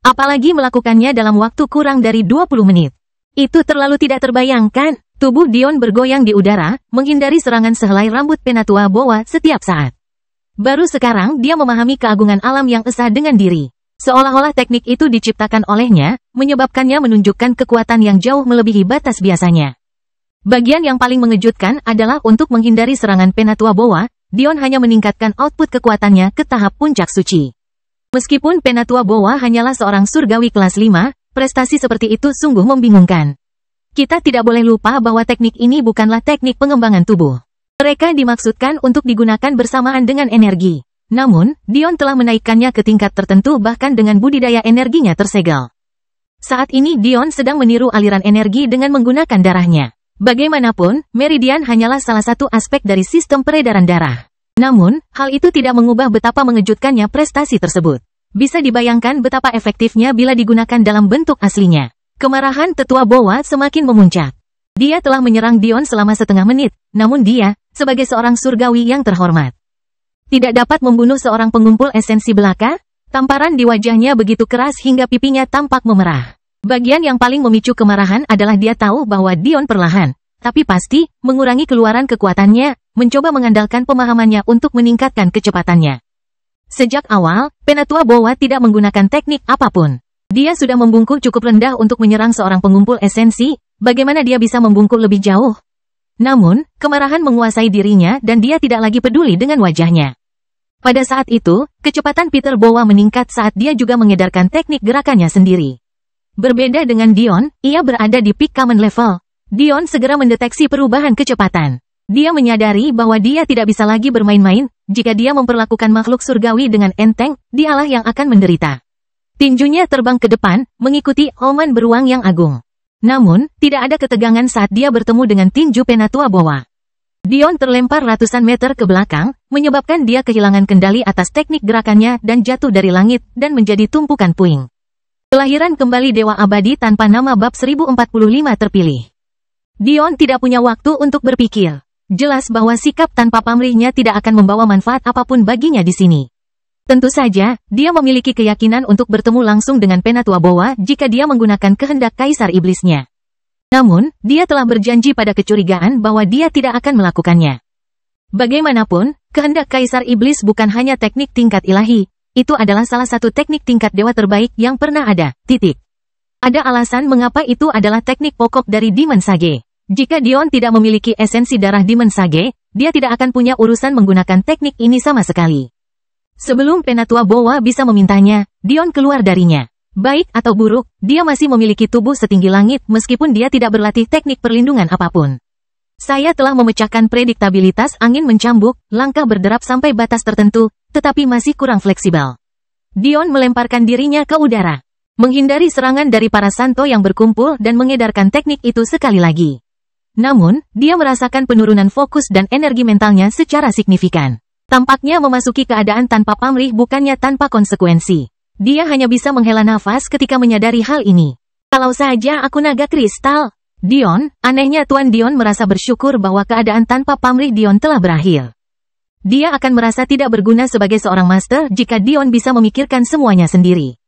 Apalagi melakukannya dalam waktu kurang dari 20 menit. Itu terlalu tidak terbayangkan. Tubuh Dion bergoyang di udara, menghindari serangan sehelai rambut Penatua Bowa setiap saat. Baru sekarang dia memahami keagungan alam yang esa dengan diri. Seolah-olah teknik itu diciptakan olehnya, menyebabkannya menunjukkan kekuatan yang jauh melebihi batas biasanya. Bagian yang paling mengejutkan adalah untuk menghindari serangan Penatua Bowa, Dion hanya meningkatkan output kekuatannya ke tahap puncak suci. Meskipun Penatua Bowa hanyalah seorang surgawi kelas 5, prestasi seperti itu sungguh membingungkan. Kita tidak boleh lupa bahwa teknik ini bukanlah teknik pengembangan tubuh. Mereka dimaksudkan untuk digunakan bersamaan dengan energi. Namun, Dion telah menaikkannya ke tingkat tertentu bahkan dengan budidaya energinya tersegel. Saat ini Dion sedang meniru aliran energi dengan menggunakan darahnya. Bagaimanapun, meridian hanyalah salah satu aspek dari sistem peredaran darah. Namun, hal itu tidak mengubah betapa mengejutkannya prestasi tersebut. Bisa dibayangkan betapa efektifnya bila digunakan dalam bentuk aslinya. Kemarahan Tetua Bowa semakin memuncak. Dia telah menyerang Dion selama setengah menit, namun dia, sebagai seorang surgawi yang terhormat, tidak dapat membunuh seorang pengumpul esensi belaka. Tamparan di wajahnya begitu keras hingga pipinya tampak memerah. Bagian yang paling memicu kemarahan adalah dia tahu bahwa Dion perlahan, tapi pasti, mengurangi keluaran kekuatannya, mencoba mengandalkan pemahamannya untuk meningkatkan kecepatannya. Sejak awal, Penatua Bowa tidak menggunakan teknik apapun. Dia sudah membungkuk cukup rendah untuk menyerang seorang pengumpul esensi, bagaimana dia bisa membungkuk lebih jauh? Namun, kemarahan menguasai dirinya dan dia tidak lagi peduli dengan wajahnya. Pada saat itu, kecepatan Peter Bowa meningkat saat dia juga mengedarkan teknik gerakannya sendiri. Berbeda dengan Dion, ia berada di peak common level. Dion segera mendeteksi perubahan kecepatan. Dia menyadari bahwa dia tidak bisa lagi bermain-main, jika dia memperlakukan makhluk surgawi dengan enteng, dialah yang akan menderita. Tinjunya terbang ke depan, mengikuti oman beruang yang agung. Namun, tidak ada ketegangan saat dia bertemu dengan tinju Penatua Bowa. Dion terlempar ratusan meter ke belakang, menyebabkan dia kehilangan kendali atas teknik gerakannya dan jatuh dari langit dan menjadi tumpukan puing. Kelahiran kembali Dewa Abadi tanpa nama bab 1045 terpilih. Dion tidak punya waktu untuk berpikir. Jelas bahwa sikap tanpa pamrihnya tidak akan membawa manfaat apapun baginya di sini. Tentu saja, dia memiliki keyakinan untuk bertemu langsung dengan Penatua Bowa jika dia menggunakan kehendak Kaisar Iblisnya. Namun, dia telah berjanji pada kecurigaan bahwa dia tidak akan melakukannya. Bagaimanapun, kehendak Kaisar Iblis bukan hanya teknik tingkat ilahi, itu adalah salah satu teknik tingkat dewa terbaik yang pernah ada, titik. Ada alasan mengapa itu adalah teknik pokok dari Demon Sage. Jika Dion tidak memiliki esensi darah Demon Sage, dia tidak akan punya urusan menggunakan teknik ini sama sekali. Sebelum Penatua Bowa bisa memintanya, Dion keluar darinya. Baik atau buruk, dia masih memiliki tubuh setinggi langit meskipun dia tidak berlatih teknik perlindungan apapun. Saya telah memecahkan prediktabilitas angin mencambuk, langkah berderap sampai batas tertentu, tetapi masih kurang fleksibel. Dion melemparkan dirinya ke udara, menghindari serangan dari para santo yang berkumpul dan mengedarkan teknik itu sekali lagi. Namun, dia merasakan penurunan fokus dan energi mentalnya secara signifikan. Tampaknya memasuki keadaan tanpa pamrih bukannya tanpa konsekuensi. Dia hanya bisa menghela nafas ketika menyadari hal ini. Kalau saja aku naga kristal. Dion, anehnya Tuan Dion merasa bersyukur bahwa keadaan tanpa pamrih Dion telah berakhir. Dia akan merasa tidak berguna sebagai seorang master jika Dion bisa memikirkan semuanya sendiri.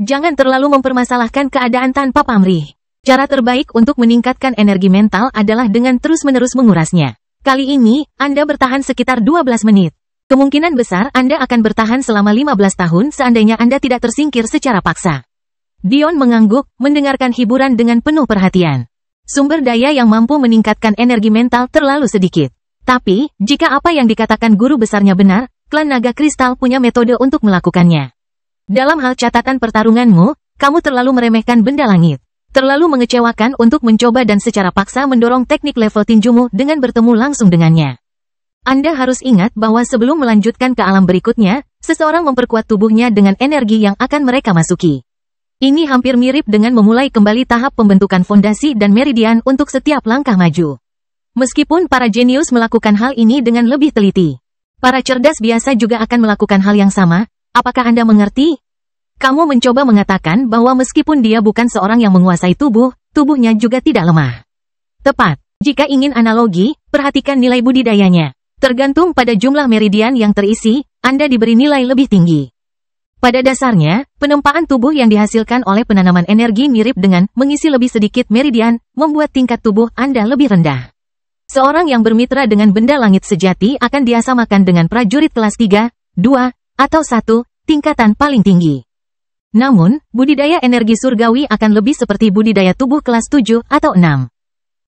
Jangan terlalu mempermasalahkan keadaan tanpa pamrih. Cara terbaik untuk meningkatkan energi mental adalah dengan terus-menerus mengurasnya. Kali ini, Anda bertahan sekitar 12 menit. Kemungkinan besar Anda akan bertahan selama 15 tahun seandainya Anda tidak tersingkir secara paksa. Dion mengangguk, mendengarkan hiburan dengan penuh perhatian. Sumber daya yang mampu meningkatkan energi mental terlalu sedikit. Tapi, jika apa yang dikatakan guru besarnya benar, klan naga kristal punya metode untuk melakukannya. Dalam hal catatan pertarunganmu, kamu terlalu meremehkan benda langit. Terlalu mengecewakan untuk mencoba dan secara paksa mendorong teknik level tinjumu dengan bertemu langsung dengannya. Anda harus ingat bahwa sebelum melanjutkan ke alam berikutnya, seseorang memperkuat tubuhnya dengan energi yang akan mereka masuki. Ini hampir mirip dengan memulai kembali tahap pembentukan fondasi dan meridian untuk setiap langkah maju. Meskipun para jenius melakukan hal ini dengan lebih teliti, para cerdas biasa juga akan melakukan hal yang sama. Apakah Anda mengerti? Kamu mencoba mengatakan bahwa meskipun dia bukan seorang yang menguasai tubuh, tubuhnya juga tidak lemah. Tepat. Jika ingin analogi, perhatikan nilai budidayanya. Tergantung pada jumlah meridian yang terisi, Anda diberi nilai lebih tinggi. Pada dasarnya, penempaan tubuh yang dihasilkan oleh penanaman energi mirip dengan mengisi lebih sedikit meridian, membuat tingkat tubuh Anda lebih rendah. Seorang yang bermitra dengan benda langit sejati akan disamakan dengan prajurit kelas 3, 2, atau 1, tingkatan paling tinggi. Namun, budidaya energi surgawi akan lebih seperti budidaya tubuh kelas 7 atau 6.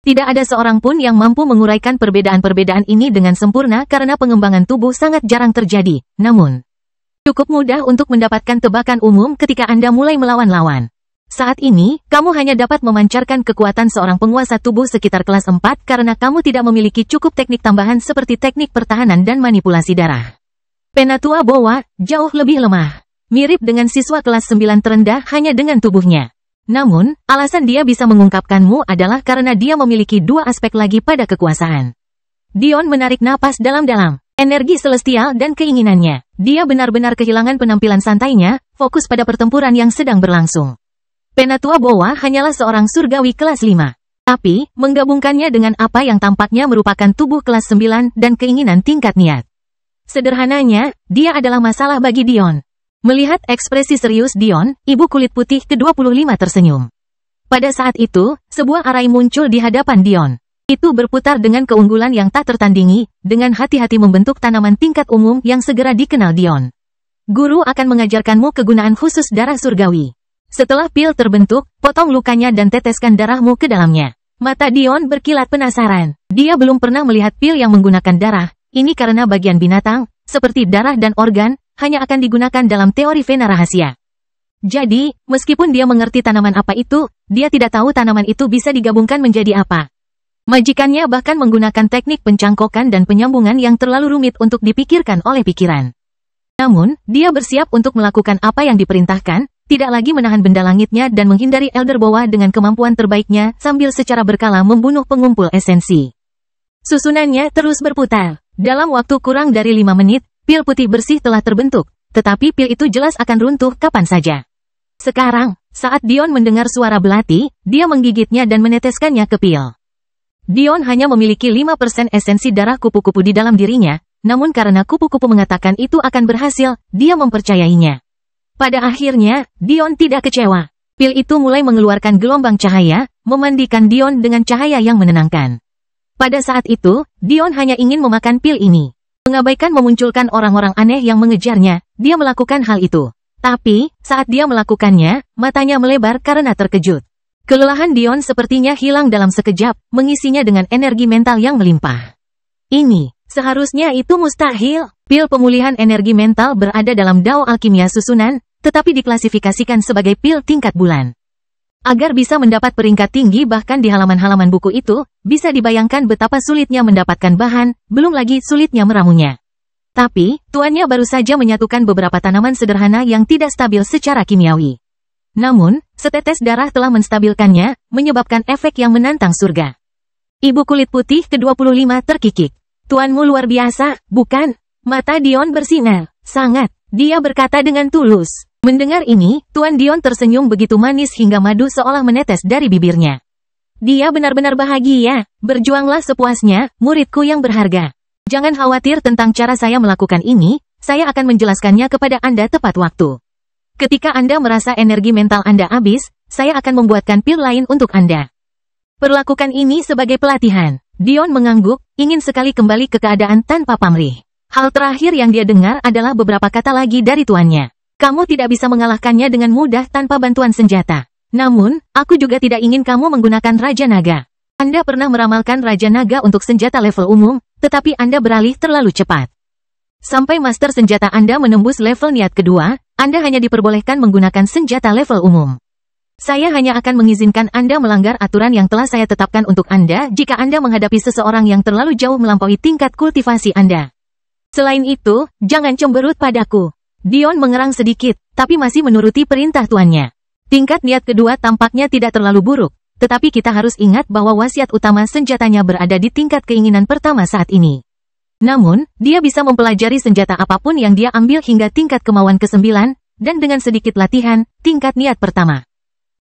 Tidak ada seorang pun yang mampu menguraikan perbedaan-perbedaan ini dengan sempurna karena pengembangan tubuh sangat jarang terjadi. Namun, cukup mudah untuk mendapatkan tebakan umum ketika Anda mulai melawan lawan. Saat ini, kamu hanya dapat memancarkan kekuatan seorang penguasa tubuh sekitar kelas 4 karena kamu tidak memiliki cukup teknik tambahan seperti teknik pertahanan dan manipulasi darah. Penatua Bowa jauh lebih lemah. Mirip dengan siswa kelas 9 terendah hanya dengan tubuhnya. Namun, alasan dia bisa mengungkapkanmu adalah karena dia memiliki dua aspek lagi pada kekuasaan. Dion menarik napas dalam-dalam. Energi celestial dan keinginannya. Dia benar-benar kehilangan penampilan santainya, fokus pada pertempuran yang sedang berlangsung. Penatua Bowa hanyalah seorang surgawi kelas 5. Tapi, menggabungkannya dengan apa yang tampaknya merupakan tubuh kelas 9 dan keinginan tingkat niat. Sederhananya, dia adalah masalah bagi Dion. Melihat ekspresi serius Dion, ibu kulit putih ke-25 tersenyum. Pada saat itu, sebuah arai muncul di hadapan Dion. Itu berputar dengan keunggulan yang tak tertandingi, dengan hati-hati membentuk tanaman tingkat umum yang segera dikenal Dion. Guru akan mengajarkanmu kegunaan khusus darah surgawi. Setelah pil terbentuk, potong lukanya dan teteskan darahmu ke dalamnya. Mata Dion berkilat penasaran. Dia belum pernah melihat pil yang menggunakan darah. Ini karena bagian binatang, seperti darah dan organ, hanya akan digunakan dalam teori Vena rahasia. Jadi, meskipun dia mengerti tanaman apa itu, dia tidak tahu tanaman itu bisa digabungkan menjadi apa. Majikannya bahkan menggunakan teknik pencangkokan dan penyambungan yang terlalu rumit untuk dipikirkan oleh pikiran. Namun, dia bersiap untuk melakukan apa yang diperintahkan, tidak lagi menahan benda langitnya dan menghindari Elder Bowa dengan kemampuan terbaiknya sambil secara berkala membunuh pengumpul esensi. Susunannya terus berputar. Dalam waktu kurang dari 5 menit, pil putih bersih telah terbentuk, tetapi pil itu jelas akan runtuh kapan saja. Sekarang, saat Dion mendengar suara belati, dia menggigitnya dan meneteskannya ke pil. Dion hanya memiliki 5% esensi darah kupu-kupu di dalam dirinya, namun karena kupu-kupu mengatakan itu akan berhasil, dia mempercayainya. Pada akhirnya, Dion tidak kecewa. Pil itu mulai mengeluarkan gelombang cahaya, memandikan Dion dengan cahaya yang menenangkan. Pada saat itu, Dion hanya ingin memakan pil ini. Mengabaikan memunculkan orang-orang aneh yang mengejarnya, dia melakukan hal itu. Tapi, saat dia melakukannya, matanya melebar karena terkejut. Kelelahan Dion sepertinya hilang dalam sekejap, mengisinya dengan energi mental yang melimpah. Ini, seharusnya itu mustahil. Pil pemulihan energi mental berada dalam Dao Alkimia Susunan, tetapi diklasifikasikan sebagai pil tingkat bulan. Agar bisa mendapat peringkat tinggi bahkan di halaman-halaman buku itu, bisa dibayangkan betapa sulitnya mendapatkan bahan, belum lagi sulitnya meramunya. Tapi, tuannya baru saja menyatukan beberapa tanaman sederhana yang tidak stabil secara kimiawi. Namun, setetes darah telah menstabilkannya, menyebabkan efek yang menantang surga. Ibu kulit putih ke-25 terkikik. Tuanmu luar biasa, bukan? Mata Dion bersinar. Sangat, dia berkata dengan tulus. Mendengar ini, Tuan Dion tersenyum begitu manis hingga madu seolah menetes dari bibirnya. Dia benar-benar bahagia. Berjuanglah sepuasnya, muridku yang berharga. Jangan khawatir tentang cara saya melakukan ini, saya akan menjelaskannya kepada Anda tepat waktu. Ketika Anda merasa energi mental Anda habis, saya akan membuatkan pil lain untuk Anda. Perlakukan ini sebagai pelatihan. Dion mengangguk, ingin sekali kembali ke keadaan tanpa pamrih. Hal terakhir yang dia dengar adalah beberapa kata lagi dari tuannya. Kamu tidak bisa mengalahkannya dengan mudah tanpa bantuan senjata. Namun, aku juga tidak ingin kamu menggunakan Raja Naga. Anda pernah meramalkan Raja Naga untuk senjata level umum, tetapi Anda beralih terlalu cepat. Sampai master senjata Anda menembus level niat kedua, Anda hanya diperbolehkan menggunakan senjata level umum. Saya hanya akan mengizinkan Anda melanggar aturan yang telah saya tetapkan untuk Anda jika Anda menghadapi seseorang yang terlalu jauh melampaui tingkat kultivasi Anda. Selain itu, jangan cemberut padaku. Dion mengerang sedikit, tapi masih menuruti perintah tuannya. Tingkat niat kedua tampaknya tidak terlalu buruk, tetapi kita harus ingat bahwa wasiat utama senjatanya berada di tingkat keinginan pertama saat ini. Namun, dia bisa mempelajari senjata apapun yang dia ambil hingga tingkat kemauan ke-9, dan dengan sedikit latihan, tingkat niat pertama.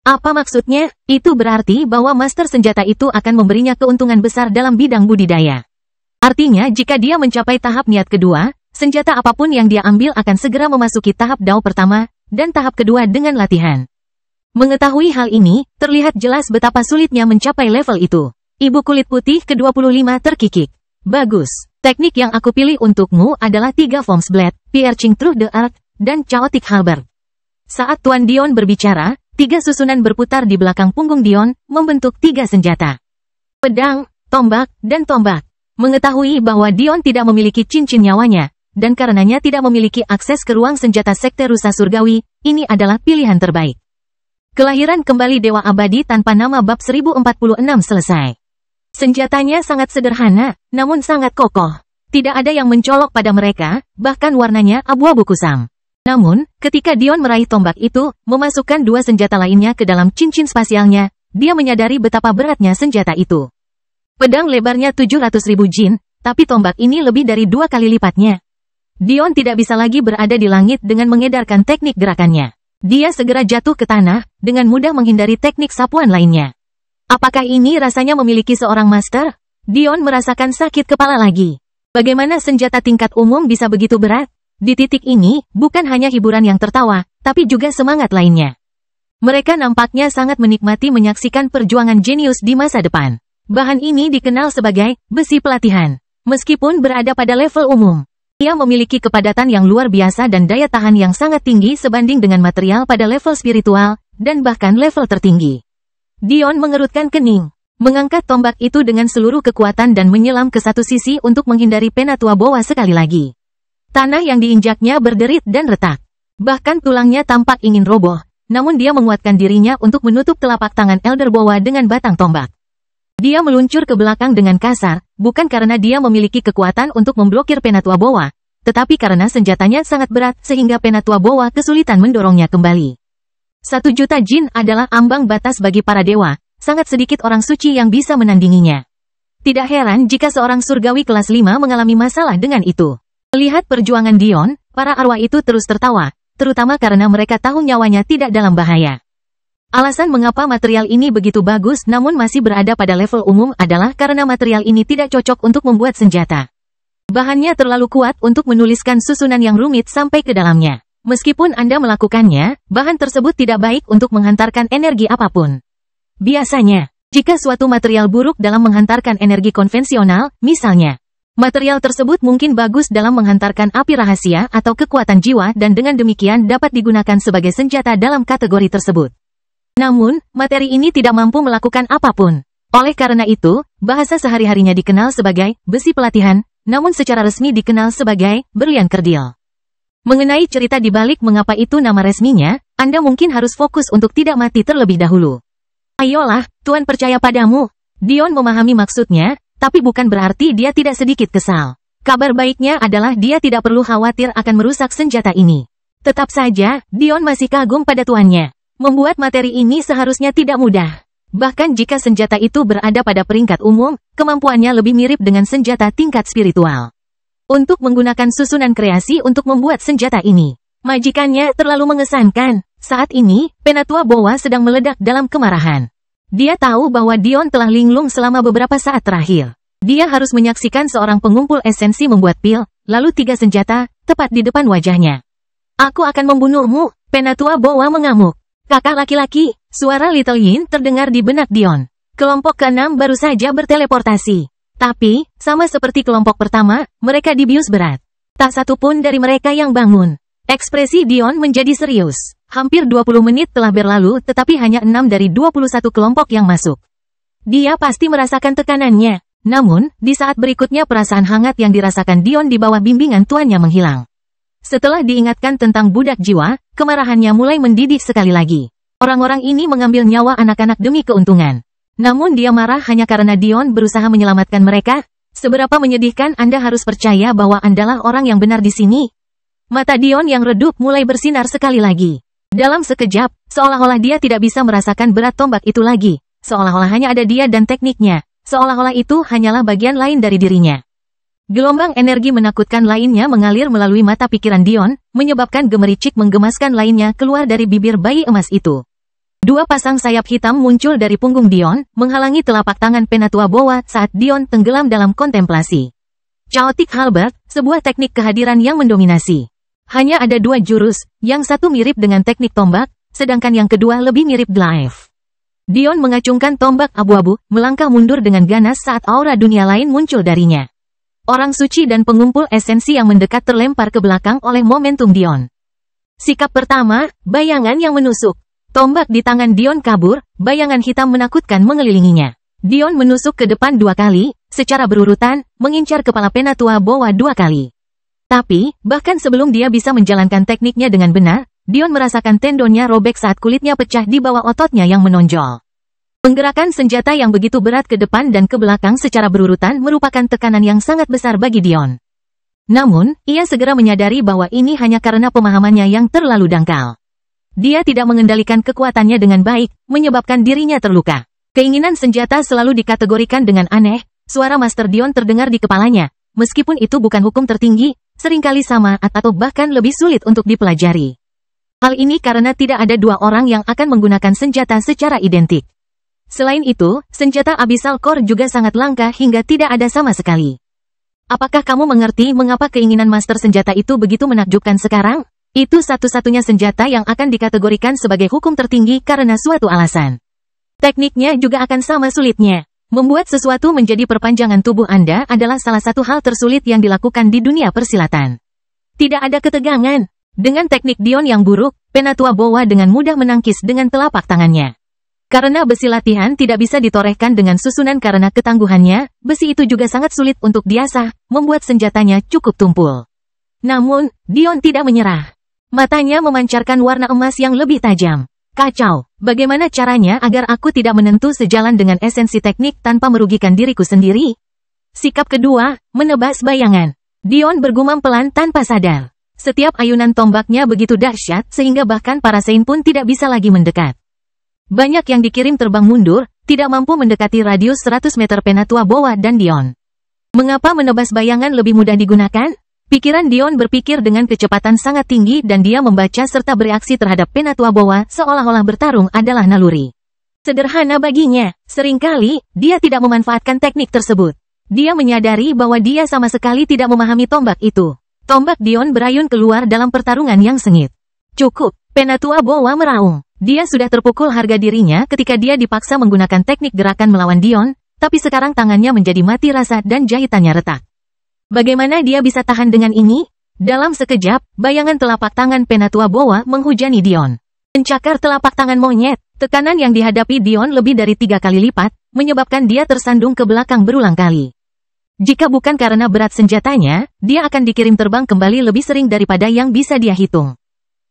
Apa maksudnya? Itu berarti bahwa master senjata itu akan memberinya keuntungan besar dalam bidang budidaya. Artinya jika dia mencapai tahap niat kedua, senjata apapun yang dia ambil akan segera memasuki tahap Dao pertama, dan tahap kedua dengan latihan. Mengetahui hal ini, terlihat jelas betapa sulitnya mencapai level itu. Ibu kulit putih ke-25 terkikik. Bagus. Teknik yang aku pilih untukmu adalah 3 Forms Blade, Piercing Through the Earth, dan Chaotic Halberd. Saat Tuan Dion berbicara, 3 susunan berputar di belakang punggung Dion, membentuk 3 senjata. Pedang, tombak, dan tombak. Mengetahui bahwa Dion tidak memiliki cincin nyawanya, dan karenanya tidak memiliki akses ke ruang senjata Sekte Rusa Surgawi, ini adalah pilihan terbaik. Kelahiran kembali Dewa Abadi tanpa nama bab 1046 selesai. Senjatanya sangat sederhana, namun sangat kokoh. Tidak ada yang mencolok pada mereka, bahkan warnanya abu-abu kusam. Namun, ketika Dion meraih tombak itu, memasukkan 2 senjata lainnya ke dalam cincin spasialnya, dia menyadari betapa beratnya senjata itu. Pedang lebarnya 700.000 jin, tapi tombak ini lebih dari 2 kali lipatnya. Dion tidak bisa lagi berada di langit dengan mengedarkan teknik gerakannya. Dia segera jatuh ke tanah, dengan mudah menghindari teknik sapuan lainnya. Apakah ini rasanya memiliki seorang master? Dion merasakan sakit kepala lagi. Bagaimana senjata tingkat umum bisa begitu berat? Di titik ini, bukan hanya hiburan yang tertawa, tapi juga semangat lainnya. Mereka nampaknya sangat menikmati menyaksikan perjuangan jenius di masa depan. Bahan ini dikenal sebagai besi pelatihan. Meskipun berada pada level umum, ia memiliki kepadatan yang luar biasa dan daya tahan yang sangat tinggi sebanding dengan material pada level spiritual, dan bahkan level tertinggi. Dion mengerutkan kening, mengangkat tombak itu dengan seluruh kekuatan dan menyelam ke satu sisi untuk menghindari Penatua Bowa sekali lagi. Tanah yang diinjaknya berderit dan retak. Bahkan tulangnya tampak ingin roboh, namun dia menguatkan dirinya untuk menutup telapak tangan Elder Bowa dengan batang tombak. Dia meluncur ke belakang dengan kasar, bukan karena dia memiliki kekuatan untuk memblokir Penatua Bowa, tetapi karena senjatanya sangat berat sehingga Penatua Bowa kesulitan mendorongnya kembali. 1 juta jin adalah ambang batas bagi para dewa, sangat sedikit orang suci yang bisa menandinginya. Tidak heran jika seorang surgawi kelas 5 mengalami masalah dengan itu. Melihat perjuangan Dion, para arwah itu terus tertawa, terutama karena mereka tahu nyawanya tidak dalam bahaya. Alasan mengapa material ini begitu bagus namun masih berada pada level umum adalah karena material ini tidak cocok untuk membuat senjata. Bahannya terlalu kuat untuk menuliskan susunan yang rumit sampai ke dalamnya. Meskipun Anda melakukannya, bahan tersebut tidak baik untuk menghantarkan energi apapun. Biasanya, jika suatu material buruk dalam menghantarkan energi konvensional, misalnya, material tersebut mungkin bagus dalam menghantarkan api rahasia atau kekuatan jiwa dan dengan demikian dapat digunakan sebagai senjata dalam kategori tersebut. Namun, materi ini tidak mampu melakukan apapun. Oleh karena itu, bahasa sehari-harinya dikenal sebagai besi pelatihan, namun secara resmi dikenal sebagai berlian kerdil. Mengenai cerita di balik mengapa itu nama resminya, Anda mungkin harus fokus untuk tidak mati terlebih dahulu. Ayolah, Tuan percaya padamu. Dion memahami maksudnya, tapi bukan berarti dia tidak sedikit kesal. Kabar baiknya adalah dia tidak perlu khawatir akan merusak senjata ini. Tetap saja, Dion masih kagum pada tuannya. Membuat materi ini seharusnya tidak mudah. Bahkan jika senjata itu berada pada peringkat umum, kemampuannya lebih mirip dengan senjata tingkat spiritual. Untuk menggunakan susunan kreasi untuk membuat senjata ini, majikannya terlalu mengesankan. Saat ini, Penatua Bowa sedang meledak dalam kemarahan. Dia tahu bahwa Dion telah linglung selama beberapa saat terakhir. Dia harus menyaksikan seorang pengumpul esensi membuat pil, lalu 3 senjata, tepat di depan wajahnya. Aku akan membunuhmu, Penatua Bowa mengamuk. Kakak laki-laki, suara Little Yin terdengar di benak Dion. Kelompok ke-6 baru saja berteleportasi. Tapi, sama seperti kelompok pertama, mereka dibius berat. Tak satu pun dari mereka yang bangun. Ekspresi Dion menjadi serius. Hampir 20 menit telah berlalu tetapi hanya 6 dari 21 kelompok yang masuk. Dia pasti merasakan tekanannya. Namun, di saat berikutnya perasaan hangat yang dirasakan Dion di bawah bimbingan tuannya menghilang. Setelah diingatkan tentang budak jiwa, kemarahannya mulai mendidih sekali lagi. Orang-orang ini mengambil nyawa anak-anak demi keuntungan. Namun dia marah hanya karena Dion berusaha menyelamatkan mereka. Seberapa menyedihkan Anda harus percaya bahwa Andalah orang yang benar di sini. Mata Dion yang redup mulai bersinar sekali lagi. Dalam sekejap, seolah-olah dia tidak bisa merasakan berat tombak itu lagi. Seolah-olah hanya ada dia dan tekniknya. Seolah-olah itu hanyalah bagian lain dari dirinya. Gelombang energi menakutkan lainnya mengalir melalui mata pikiran Dion, menyebabkan gemericik menggemaskan lainnya keluar dari bibir bayi emas itu. 2 pasang sayap hitam muncul dari punggung Dion, menghalangi telapak tangan Penatua Bowa saat Dion tenggelam dalam kontemplasi. Chaotic Halberd, sebuah teknik kehadiran yang mendominasi. Hanya ada 2 jurus, yang satu mirip dengan teknik tombak, sedangkan yang kedua lebih mirip glaive. Dion mengacungkan tombak abu-abu, melangkah mundur dengan ganas saat aura dunia lain muncul darinya. Orang suci dan pengumpul esensi yang mendekat terlempar ke belakang oleh momentum Dion. Sikap pertama, bayangan yang menusuk. Tombak di tangan Dion kabur, bayangan hitam menakutkan mengelilinginya. Dion menusuk ke depan 2 kali, secara berurutan, mengincar kepala Penatua Bowa 2 kali. Tapi, bahkan sebelum dia bisa menjalankan tekniknya dengan benar, Dion merasakan tendonnya robek saat kulitnya pecah di bawah ototnya yang menonjol. Penggerakan senjata yang begitu berat ke depan dan ke belakang secara berurutan merupakan tekanan yang sangat besar bagi Dion. Namun, ia segera menyadari bahwa ini hanya karena pemahamannya yang terlalu dangkal. Dia tidak mengendalikan kekuatannya dengan baik, menyebabkan dirinya terluka. Keinginan senjata selalu dikategorikan dengan aneh, suara Master Dion terdengar di kepalanya. Meskipun itu bukan hukum tertinggi, seringkali sama atau bahkan lebih sulit untuk dipelajari. Hal ini karena tidak ada 2 orang yang akan menggunakan senjata secara identik. Selain itu, senjata Abyssal Core juga sangat langka hingga tidak ada sama sekali. Apakah kamu mengerti mengapa keinginan master senjata itu begitu menakjubkan sekarang? Itu satu-satunya senjata yang akan dikategorikan sebagai hukum tertinggi karena suatu alasan. Tekniknya juga akan sama sulitnya. Membuat sesuatu menjadi perpanjangan tubuh Anda adalah salah satu hal tersulit yang dilakukan di dunia persilatan. Tidak ada ketegangan. Dengan teknik Dion yang buruk, Penatua Bowa dengan mudah menangkis dengan telapak tangannya. Karena besi latihan tidak bisa ditorehkan dengan susunan karena ketangguhannya, besi itu juga sangat sulit untuk diasah, membuat senjatanya cukup tumpul. Namun, Dion tidak menyerah. Matanya memancarkan warna emas yang lebih tajam. Kacau, bagaimana caranya agar aku tidak menentu sejalan dengan esensi teknik tanpa merugikan diriku sendiri? Sikap kedua, menebas bayangan. Dion bergumam pelan tanpa sadar. Setiap ayunan tombaknya begitu dahsyat sehingga bahkan para Saint pun tidak bisa lagi mendekat. Banyak yang dikirim terbang mundur, tidak mampu mendekati radius 100 meter Penatua Bowa dan Dion. Mengapa menebas bayangan lebih mudah digunakan? Pikiran Dion berpikir dengan kecepatan sangat tinggi dan dia membaca serta bereaksi terhadap Penatua Bowa seolah-olah bertarung adalah naluri. Sederhana baginya, seringkali, dia tidak memanfaatkan teknik tersebut. Dia menyadari bahwa dia sama sekali tidak memahami tombak itu. Tombak Dion berayun keluar dalam pertarungan yang sengit. Cukup, Penatua Bowa meraung. Dia sudah terpukul harga dirinya ketika dia dipaksa menggunakan teknik gerakan melawan Dion, tapi sekarang tangannya menjadi mati rasa dan jahitannya retak. Bagaimana dia bisa tahan dengan ini? Dalam sekejap, bayangan telapak tangan Penatua Bowa menghujani Dion. Mencakar telapak tangan monyet, tekanan yang dihadapi Dion lebih dari 3 kali lipat, menyebabkan dia tersandung ke belakang berulang kali. Jika bukan karena berat senjatanya, dia akan dikirim terbang kembali lebih sering daripada yang bisa dia hitung.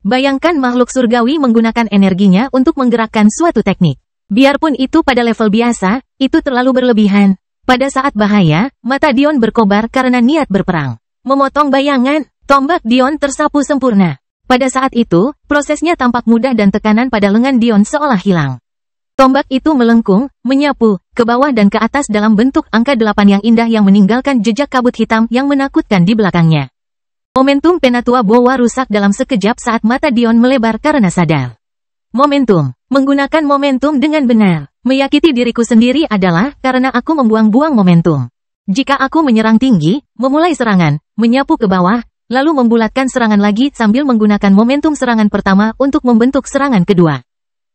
Bayangkan makhluk surgawi menggunakan energinya untuk menggerakkan suatu teknik. Biarpun itu pada level biasa, itu terlalu berlebihan. Pada saat bahaya, mata Dion berkobar karena niat berperang. Memotong bayangan, tombak Dion tersapu sempurna. Pada saat itu, prosesnya tampak mudah dan tekanan pada lengan Dion seolah hilang. Tombak itu melengkung, menyapu, ke bawah dan ke atas dalam bentuk angka 8 yang indah yang meninggalkan jejak kabut hitam yang menakutkan di belakangnya. Momentum Penatua Bowa rusak dalam sekejap saat mata Dion melebar karena sadar. Momentum. Menggunakan momentum dengan benar. Menyakiti diriku sendiri adalah karena aku membuang-buang momentum. Jika aku menyerang tinggi, memulai serangan, menyapu ke bawah, lalu membulatkan serangan lagi sambil menggunakan momentum serangan pertama untuk membentuk serangan kedua.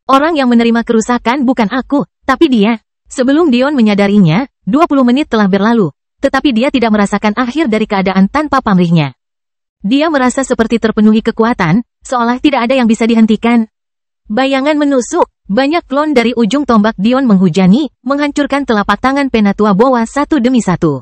Orang yang menerima kerusakan bukan aku, tapi dia. Sebelum Dion menyadarinya, 20 menit telah berlalu, tetapi dia tidak merasakan akhir dari keadaan tanpa pamrihnya. Dia merasa seperti terpenuhi kekuatan, seolah tidak ada yang bisa dihentikan. Bayangan menusuk, banyak klon dari ujung tombak Dion menghujani, menghancurkan telapak tangan Penatua Bowa satu demi satu.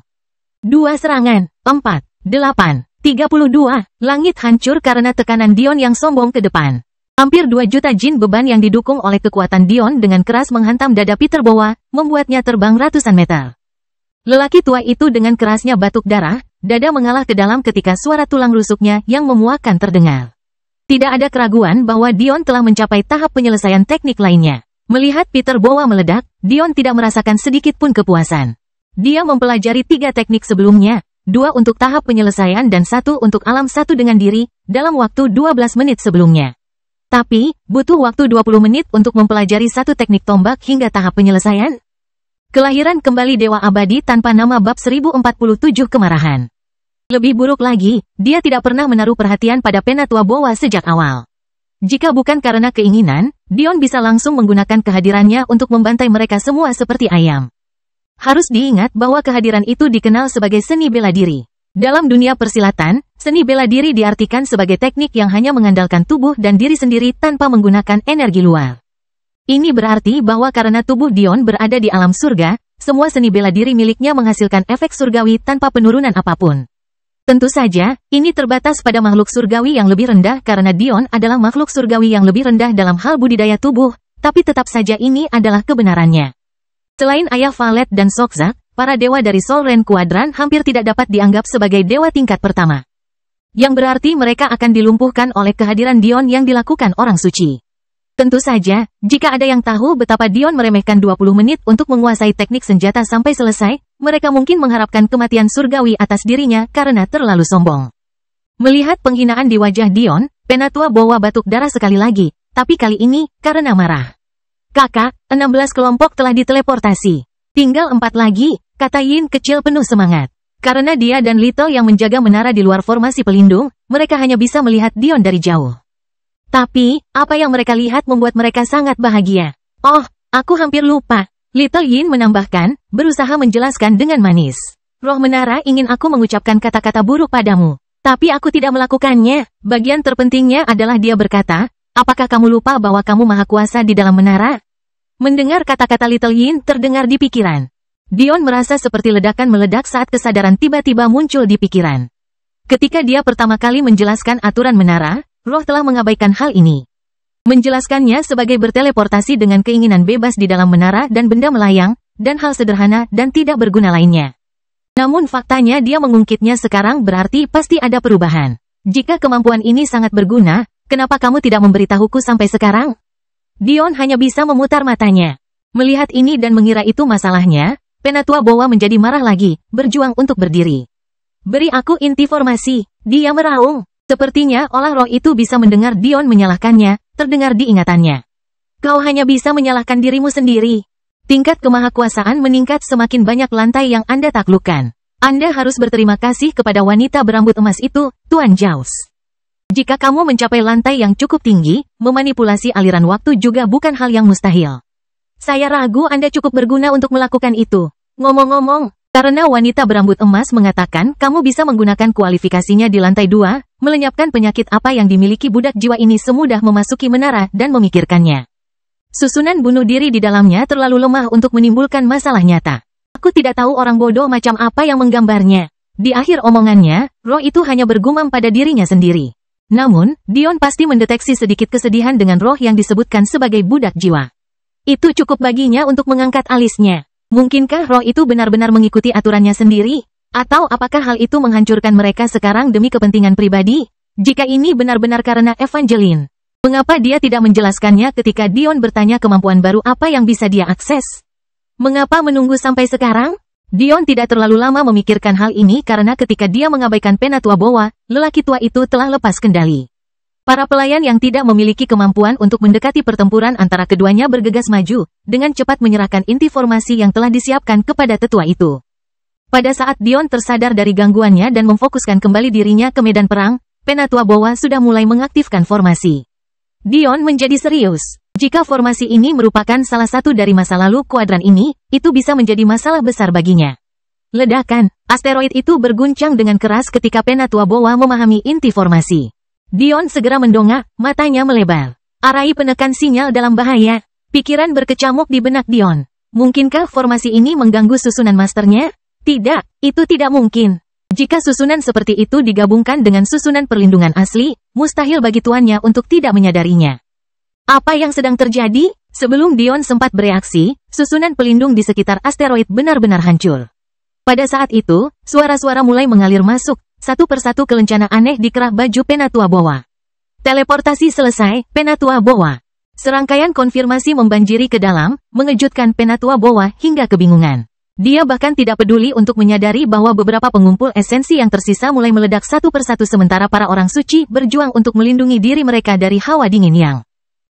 2 serangan, 4, 8, 32, langit hancur karena tekanan Dion yang sombong ke depan. Hampir 2 juta jin beban yang didukung oleh kekuatan Dion dengan keras menghantam dada Peter Bowa, membuatnya terbang ratusan meter. Lelaki tua itu dengan kerasnya batuk darah, dada mengalah ke dalam ketika suara tulang rusuknya yang memuakkan terdengar. Tidak ada keraguan bahwa Dion telah mencapai tahap penyelesaian teknik lainnya. Melihat Peter Bowa meledak, Dion tidak merasakan sedikit pun kepuasan. Dia mempelajari 3 teknik sebelumnya, 2 untuk tahap penyelesaian dan 1 untuk alam satu dengan diri, dalam waktu 12 menit sebelumnya. Tapi, butuh waktu 20 menit untuk mempelajari 1 teknik tombak hingga tahap penyelesaian. Kelahiran kembali Dewa Abadi tanpa nama bab 1047 kemarahan. Lebih buruk lagi, dia tidak pernah menaruh perhatian pada Penatua Bowa sejak awal. Jika bukan karena keinginan, Dion bisa langsung menggunakan kehadirannya untuk membantai mereka semua seperti ayam. Harus diingat bahwa kehadiran itu dikenal sebagai seni bela diri. Dalam dunia persilatan, seni bela diri diartikan sebagai teknik yang hanya mengandalkan tubuh dan diri sendiri tanpa menggunakan energi luar. Ini berarti bahwa karena tubuh Dion berada di alam surga, semua seni bela diri miliknya menghasilkan efek surgawi tanpa penurunan apapun. Tentu saja, ini terbatas pada makhluk surgawi yang lebih rendah karena Dion adalah makhluk surgawi yang lebih rendah dalam hal budidaya tubuh, tapi tetap saja ini adalah kebenarannya. Selain Ayah Valet dan Sokzak, para dewa dari Solren Quadran hampir tidak dapat dianggap sebagai dewa tingkat pertama. Yang berarti mereka akan dilumpuhkan oleh kehadiran Dion yang dilakukan orang suci. Tentu saja, jika ada yang tahu betapa Dion meremehkan 20 menit untuk menguasai teknik senjata sampai selesai, mereka mungkin mengharapkan kematian surgawi atas dirinya karena terlalu sombong. Melihat penghinaan di wajah Dion, Penatua Bowa batuk darah sekali lagi, tapi kali ini, karena marah. Kakak, 16 kelompok telah diteleportasi. Tinggal 4 lagi, kata Yin kecil penuh semangat. Karena dia dan Little yang menjaga menara di luar formasi pelindung, mereka hanya bisa melihat Dion dari jauh. Tapi, apa yang mereka lihat membuat mereka sangat bahagia. Oh, aku hampir lupa. Little Yin menambahkan, berusaha menjelaskan dengan manis. Roh menara ingin aku mengucapkan kata-kata buruk padamu. Tapi aku tidak melakukannya. Bagian terpentingnya adalah dia berkata, apakah kamu lupa bahwa kamu maha kuasa di dalam menara? Mendengar kata-kata Little Yin terdengar di pikiran. Dion merasa seperti ledakan meledak saat kesadaran tiba-tiba muncul di pikiran. Ketika dia pertama kali menjelaskan aturan menara, Roh telah mengabaikan hal ini. Menjelaskannya sebagai berteleportasi dengan keinginan bebas di dalam menara dan benda melayang, dan hal sederhana dan tidak berguna lainnya. Namun faktanya dia mengungkitnya sekarang berarti pasti ada perubahan. Jika kemampuan ini sangat berguna, kenapa kamu tidak memberitahuku sampai sekarang? Dion hanya bisa memutar matanya. Melihat ini dan mengira itu masalahnya, Penatua Bowa menjadi marah lagi, berjuang untuk berdiri. Beri aku inti formasi, dia meraung. Sepertinya olah roh itu bisa mendengar Dion menyalahkannya, terdengar di ingatannya. Kau hanya bisa menyalahkan dirimu sendiri. Tingkat kemahakuasaan meningkat semakin banyak lantai yang Anda taklukkan. Anda harus berterima kasih kepada wanita berambut emas itu, Tuan Jaws. Jika kamu mencapai lantai yang cukup tinggi, memanipulasi aliran waktu juga bukan hal yang mustahil. Saya ragu Anda cukup berguna untuk melakukan itu. Ngomong-ngomong, karena wanita berambut emas mengatakan kamu bisa menggunakan kualifikasinya di lantai 2, melenyapkan penyakit apa yang dimiliki budak jiwa ini semudah memasuki menara dan memikirkannya. Susunan bunuh diri di dalamnya terlalu lemah untuk menimbulkan masalah nyata. Aku tidak tahu orang bodoh macam apa yang menggambarnya. Di akhir omongannya, roh itu hanya bergumam pada dirinya sendiri. Namun, Dion pasti mendeteksi sedikit kesedihan dengan roh yang disebutkan sebagai budak jiwa. Itu cukup baginya untuk mengangkat alisnya. Mungkinkah roh itu benar-benar mengikuti aturannya sendiri? Atau apakah hal itu menghancurkan mereka sekarang demi kepentingan pribadi? Jika ini benar-benar karena Evangeline, mengapa dia tidak menjelaskannya ketika Dion bertanya kemampuan baru apa yang bisa dia akses? Mengapa menunggu sampai sekarang? Dion tidak terlalu lama memikirkan hal ini karena ketika dia mengabaikan Penatua Bowa, lelaki tua itu telah lepas kendali. Para pelayan yang tidak memiliki kemampuan untuk mendekati pertempuran antara keduanya bergegas maju, dengan cepat menyerahkan inti formasi yang telah disiapkan kepada tetua itu. Pada saat Dion tersadar dari gangguannya dan memfokuskan kembali dirinya ke medan perang, Penatua Bowa sudah mulai mengaktifkan formasi. Dion menjadi serius. Jika formasi ini merupakan salah satu dari masa lalu kuadran ini, itu bisa menjadi masalah besar baginya. Ledakan, asteroid itu berguncang dengan keras ketika Penatua Bowa memahami inti formasi. Dion segera mendongak, matanya melebar. Arai penekan sinyal dalam bahaya. Pikiran berkecamuk di benak Dion. Mungkinkah formasi ini mengganggu susunan masternya? Tidak, itu tidak mungkin. Jika susunan seperti itu digabungkan dengan susunan perlindungan asli, mustahil bagi tuannya untuk tidak menyadarinya. Apa yang sedang terjadi? Sebelum Dion sempat bereaksi, susunan pelindung di sekitar asteroid benar-benar hancur. Pada saat itu, suara-suara mulai mengalir masuk, satu persatu ke lencana aneh di kerah baju Penatua Bowa. Teleportasi selesai, Penatua Bowa. Serangkaian konfirmasi membanjiri ke dalam, mengejutkan Penatua Bowa hingga kebingungan. Dia bahkan tidak peduli untuk menyadari bahwa beberapa pengumpul esensi yang tersisa mulai meledak satu persatu sementara para orang suci berjuang untuk melindungi diri mereka dari hawa dingin yang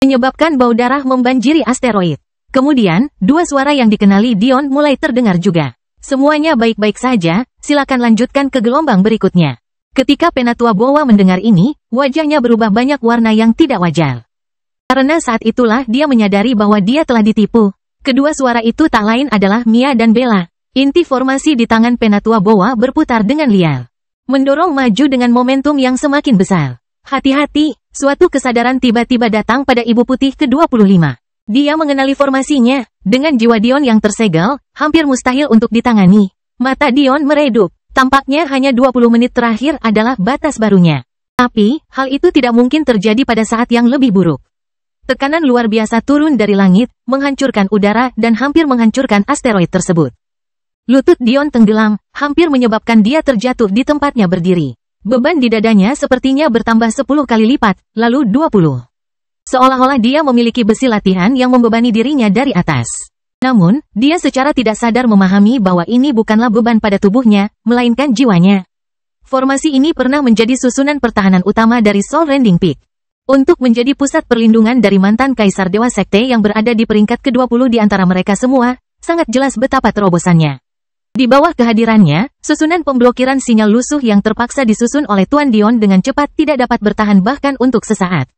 menyebabkan bau darah membanjiri asteroid. Kemudian, dua suara yang dikenali Dion mulai terdengar juga. Semuanya baik-baik saja, silakan lanjutkan ke gelombang berikutnya. Ketika Penatua Bowa mendengar ini, wajahnya berubah banyak warna yang tidak wajar. Karena saat itulah dia menyadari bahwa dia telah ditipu. Kedua suara itu tak lain adalah Mia dan Bella. Inti formasi di tangan Penatua Bowa berputar dengan liar, mendorong maju dengan momentum yang semakin besar. Hati-hati, suatu kesadaran tiba-tiba datang pada Ibu Putih ke-25. Dia mengenali formasinya. Dengan jiwa Dion yang tersegel, hampir mustahil untuk ditangani. Mata Dion meredup. Tampaknya hanya 20 menit terakhir adalah batas barunya. Tapi, hal itu tidak mungkin terjadi pada saat yang lebih buruk. Tekanan luar biasa turun dari langit, menghancurkan udara dan hampir menghancurkan asteroid tersebut. Lutut Dion tenggelam, hampir menyebabkan dia terjatuh di tempatnya berdiri. Beban di dadanya sepertinya bertambah 10 kali lipat, lalu 20. Seolah-olah dia memiliki besi latihan yang membebani dirinya dari atas. Namun, dia secara tidak sadar memahami bahwa ini bukanlah beban pada tubuhnya, melainkan jiwanya. Formasi ini pernah menjadi susunan pertahanan utama dari Soul Rending Peak. Untuk menjadi pusat perlindungan dari mantan Kaisar Dewa Sekte yang berada di peringkat ke-20 di antara mereka semua, sangat jelas betapa terobosannya. Di bawah kehadirannya, susunan pemblokiran sinyal lusuh yang terpaksa disusun oleh Tuan Dion dengan cepat tidak dapat bertahan bahkan untuk sesaat.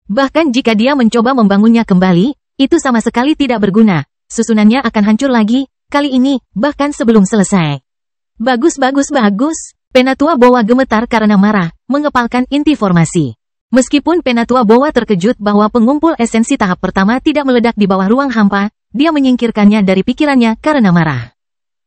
Bahkan jika dia mencoba membangunnya kembali, itu sama sekali tidak berguna. Susunannya akan hancur lagi, kali ini, bahkan sebelum selesai. Bagus. Penatua Bowa gemetar karena marah, mengepalkan inti formasi. Meskipun Penatua Bowa terkejut bahwa pengumpul esensi tahap pertama tidak meledak di bawah ruang hampa, dia menyingkirkannya dari pikirannya karena marah.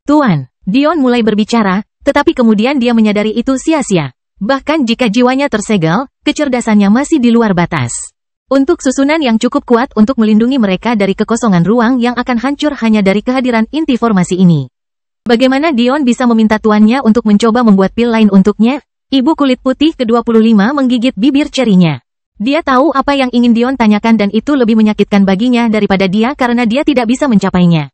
Tuan, Dion mulai berbicara, tetapi kemudian dia menyadari itu sia-sia. Bahkan jika jiwanya tersegel, kecerdasannya masih di luar batas. Untuk susunan yang cukup kuat untuk melindungi mereka dari kekosongan ruang yang akan hancur hanya dari kehadiran inti formasi ini. Bagaimana Dion bisa meminta tuannya untuk mencoba membuat pil lain untuknya? Ibu kulit putih ke-25 menggigit bibir cerinya. Dia tahu apa yang ingin Dion tanyakan dan itu lebih menyakitkan baginya daripada dia karena dia tidak bisa mencapainya.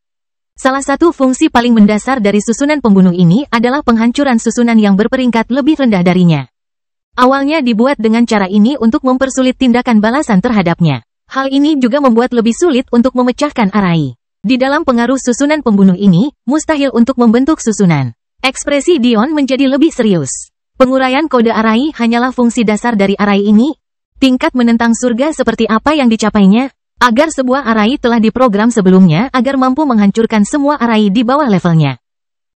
Salah satu fungsi paling mendasar dari susunan pembunuh ini adalah penghancuran susunan yang berperingkat lebih rendah darinya. Awalnya dibuat dengan cara ini untuk mempersulit tindakan balasan terhadapnya. Hal ini juga membuat lebih sulit untuk memecahkan Arai. Di dalam pengaruh susunan pembunuh ini, mustahil untuk membentuk susunan. Ekspresi Dion menjadi lebih serius. Penguraian kode Arai hanyalah fungsi dasar dari Arai ini. Tingkat menentang surga seperti apa yang dicapainya? Agar sebuah Arai telah diprogram sebelumnya agar mampu menghancurkan semua Arai di bawah levelnya.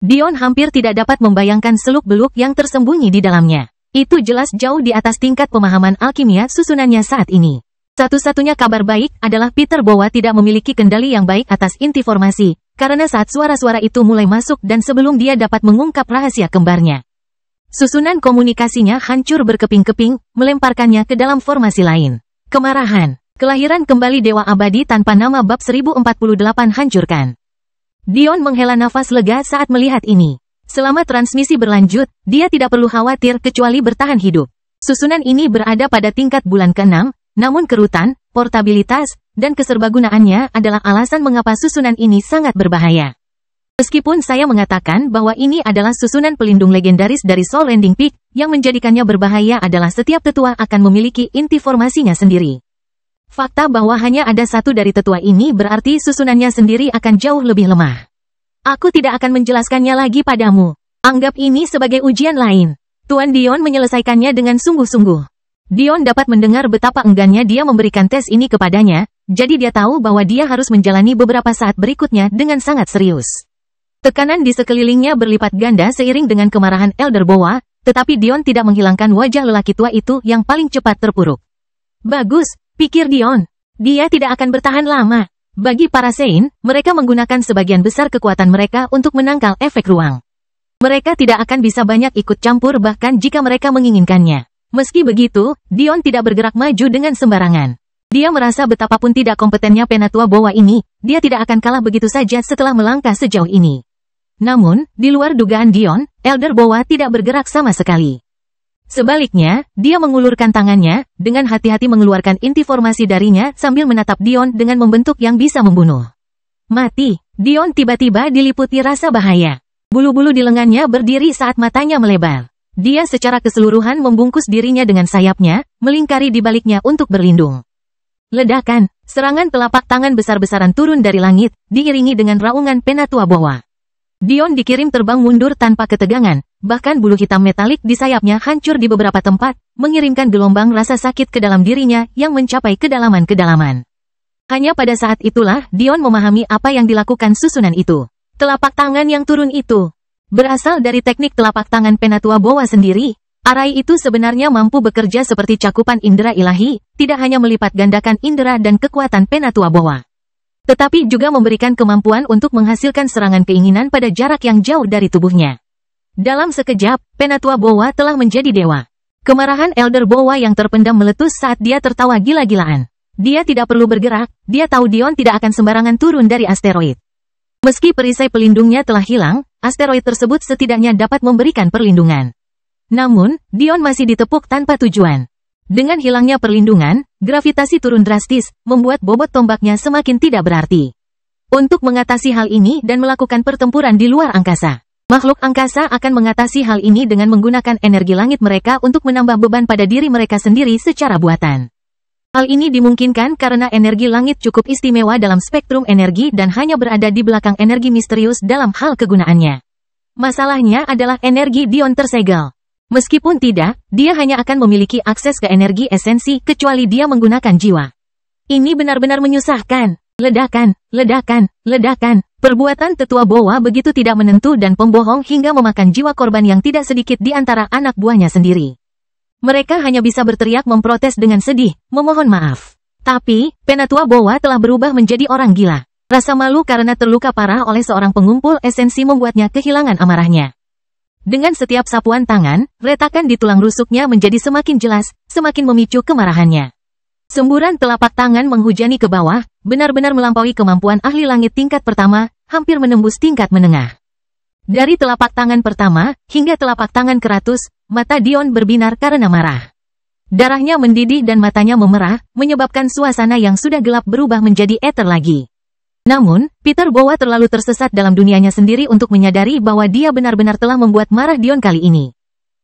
Dion hampir tidak dapat membayangkan seluk-beluk yang tersembunyi di dalamnya. Itu jelas jauh di atas tingkat pemahaman alkimia susunannya saat ini. Satu-satunya kabar baik adalah Peter Bowa tidak memiliki kendali yang baik atas inti formasi, karena saat suara-suara itu mulai masuk dan sebelum dia dapat mengungkap rahasia kembarnya. Susunan komunikasinya hancur berkeping-keping, melemparkannya ke dalam formasi lain. Kemarahan. Kelahiran kembali Dewa Abadi tanpa nama bab 1048 hancurkan. Dion menghela nafas lega saat melihat ini. Selama transmisi berlanjut, dia tidak perlu khawatir kecuali bertahan hidup. Susunan ini berada pada tingkat bulan ke-6, namun kerutan, portabilitas, dan keserbagunaannya adalah alasan mengapa susunan ini sangat berbahaya. Meskipun saya mengatakan bahwa ini adalah susunan pelindung legendaris dari Soul Landing Peak, yang menjadikannya berbahaya adalah setiap tetua akan memiliki inti formasinya sendiri. Fakta bahwa hanya ada satu dari tetua ini berarti susunannya sendiri akan jauh lebih lemah. Aku tidak akan menjelaskannya lagi padamu. Anggap ini sebagai ujian lain. Tuan Dion menyelesaikannya dengan sungguh-sungguh. Dion dapat mendengar betapa enggannya dia memberikan tes ini kepadanya, jadi dia tahu bahwa dia harus menjalani beberapa saat berikutnya dengan sangat serius. Tekanan di sekelilingnya berlipat ganda seiring dengan kemarahan Elder Bowa, tetapi Dion tidak menghilangkan wajah lelaki tua itu yang paling cepat terpuruk. Bagus, pikir Dion. Dia tidak akan bertahan lama. Bagi para Sein, mereka menggunakan sebagian besar kekuatan mereka untuk menangkal efek ruang. Mereka tidak akan bisa banyak ikut campur bahkan jika mereka menginginkannya. Meski begitu, Dion tidak bergerak maju dengan sembarangan. Dia merasa betapapun tidak kompetennya Penatua Bowa ini, dia tidak akan kalah begitu saja setelah melangkah sejauh ini. Namun, di luar dugaan Dion, Elder Bowa tidak bergerak sama sekali. Sebaliknya, dia mengulurkan tangannya, dengan hati-hati mengeluarkan inti formasi darinya sambil menatap Dion dengan membentuk yang bisa membunuh. Mati. Dion tiba-tiba diliputi rasa bahaya. Bulu-bulu di lengannya berdiri saat matanya melebar. Dia secara keseluruhan membungkus dirinya dengan sayapnya, melingkari di baliknya untuk berlindung. Ledakan. Serangan telapak tangan besar-besaran turun dari langit, diiringi dengan raungan Penatua Bowa. Dion dikirim terbang mundur tanpa ketegangan, bahkan bulu hitam metalik di sayapnya hancur di beberapa tempat, mengirimkan gelombang rasa sakit ke dalam dirinya yang mencapai kedalaman-kedalaman. Hanya pada saat itulah Dion memahami apa yang dilakukan susunan itu. Telapak tangan yang turun itu berasal dari teknik telapak tangan Penatua Bowa sendiri. Arai itu sebenarnya mampu bekerja seperti cakupan indera ilahi, tidak hanya melipat gandakan indera dan kekuatan Penatua Bowa, tetapi juga memberikan kemampuan untuk menghasilkan serangan keinginan pada jarak yang jauh dari tubuhnya. Dalam sekejap, Penatua Bowa telah menjadi dewa. Kemarahan Elder Bowa yang terpendam meletus saat dia tertawa gila-gilaan. Dia tidak perlu bergerak, dia tahu Dion tidak akan sembarangan turun dari asteroid. Meski perisai pelindungnya telah hilang, asteroid tersebut setidaknya dapat memberikan perlindungan. Namun, Dion masih ditepuk tanpa tujuan. Dengan hilangnya perlindungan, gravitasi turun drastis, membuat bobot tombaknya semakin tidak berarti. Untuk mengatasi hal ini dan melakukan pertempuran di luar angkasa, makhluk angkasa akan mengatasi hal ini dengan menggunakan energi langit mereka untuk menambah beban pada diri mereka sendiri secara buatan. Hal ini dimungkinkan karena energi langit cukup istimewa dalam spektrum energi dan hanya berada di belakang energi misterius dalam hal kegunaannya. Masalahnya adalah energi Dion tersegel. Meskipun tidak, dia hanya akan memiliki akses ke energi esensi kecuali dia menggunakan jiwa. Ini benar-benar menyusahkan. Ledakan, ledakan, ledakan. Perbuatan tetua Bowa begitu tidak menentu dan pembohong hingga memakan jiwa korban yang tidak sedikit di antara anak buahnya sendiri. Mereka hanya bisa berteriak memprotes dengan sedih, memohon maaf. Tapi, Penatua Bowa telah berubah menjadi orang gila. Rasa malu karena terluka parah oleh seorang pengumpul esensi membuatnya kehilangan amarahnya. Dengan setiap sapuan tangan, retakan di tulang rusuknya menjadi semakin jelas, semakin memicu kemarahannya. Semburan telapak tangan menghujani ke bawah, benar-benar melampaui kemampuan ahli langit tingkat pertama, hampir menembus tingkat menengah. Dari telapak tangan pertama, hingga telapak tangan ke-100, mata Dion berbinar karena marah. Darahnya mendidih dan matanya memerah, menyebabkan suasana yang sudah gelap berubah menjadi eter lagi. Namun, Peter Boa terlalu tersesat dalam dunianya sendiri untuk menyadari bahwa dia benar-benar telah membuat marah Dion kali ini.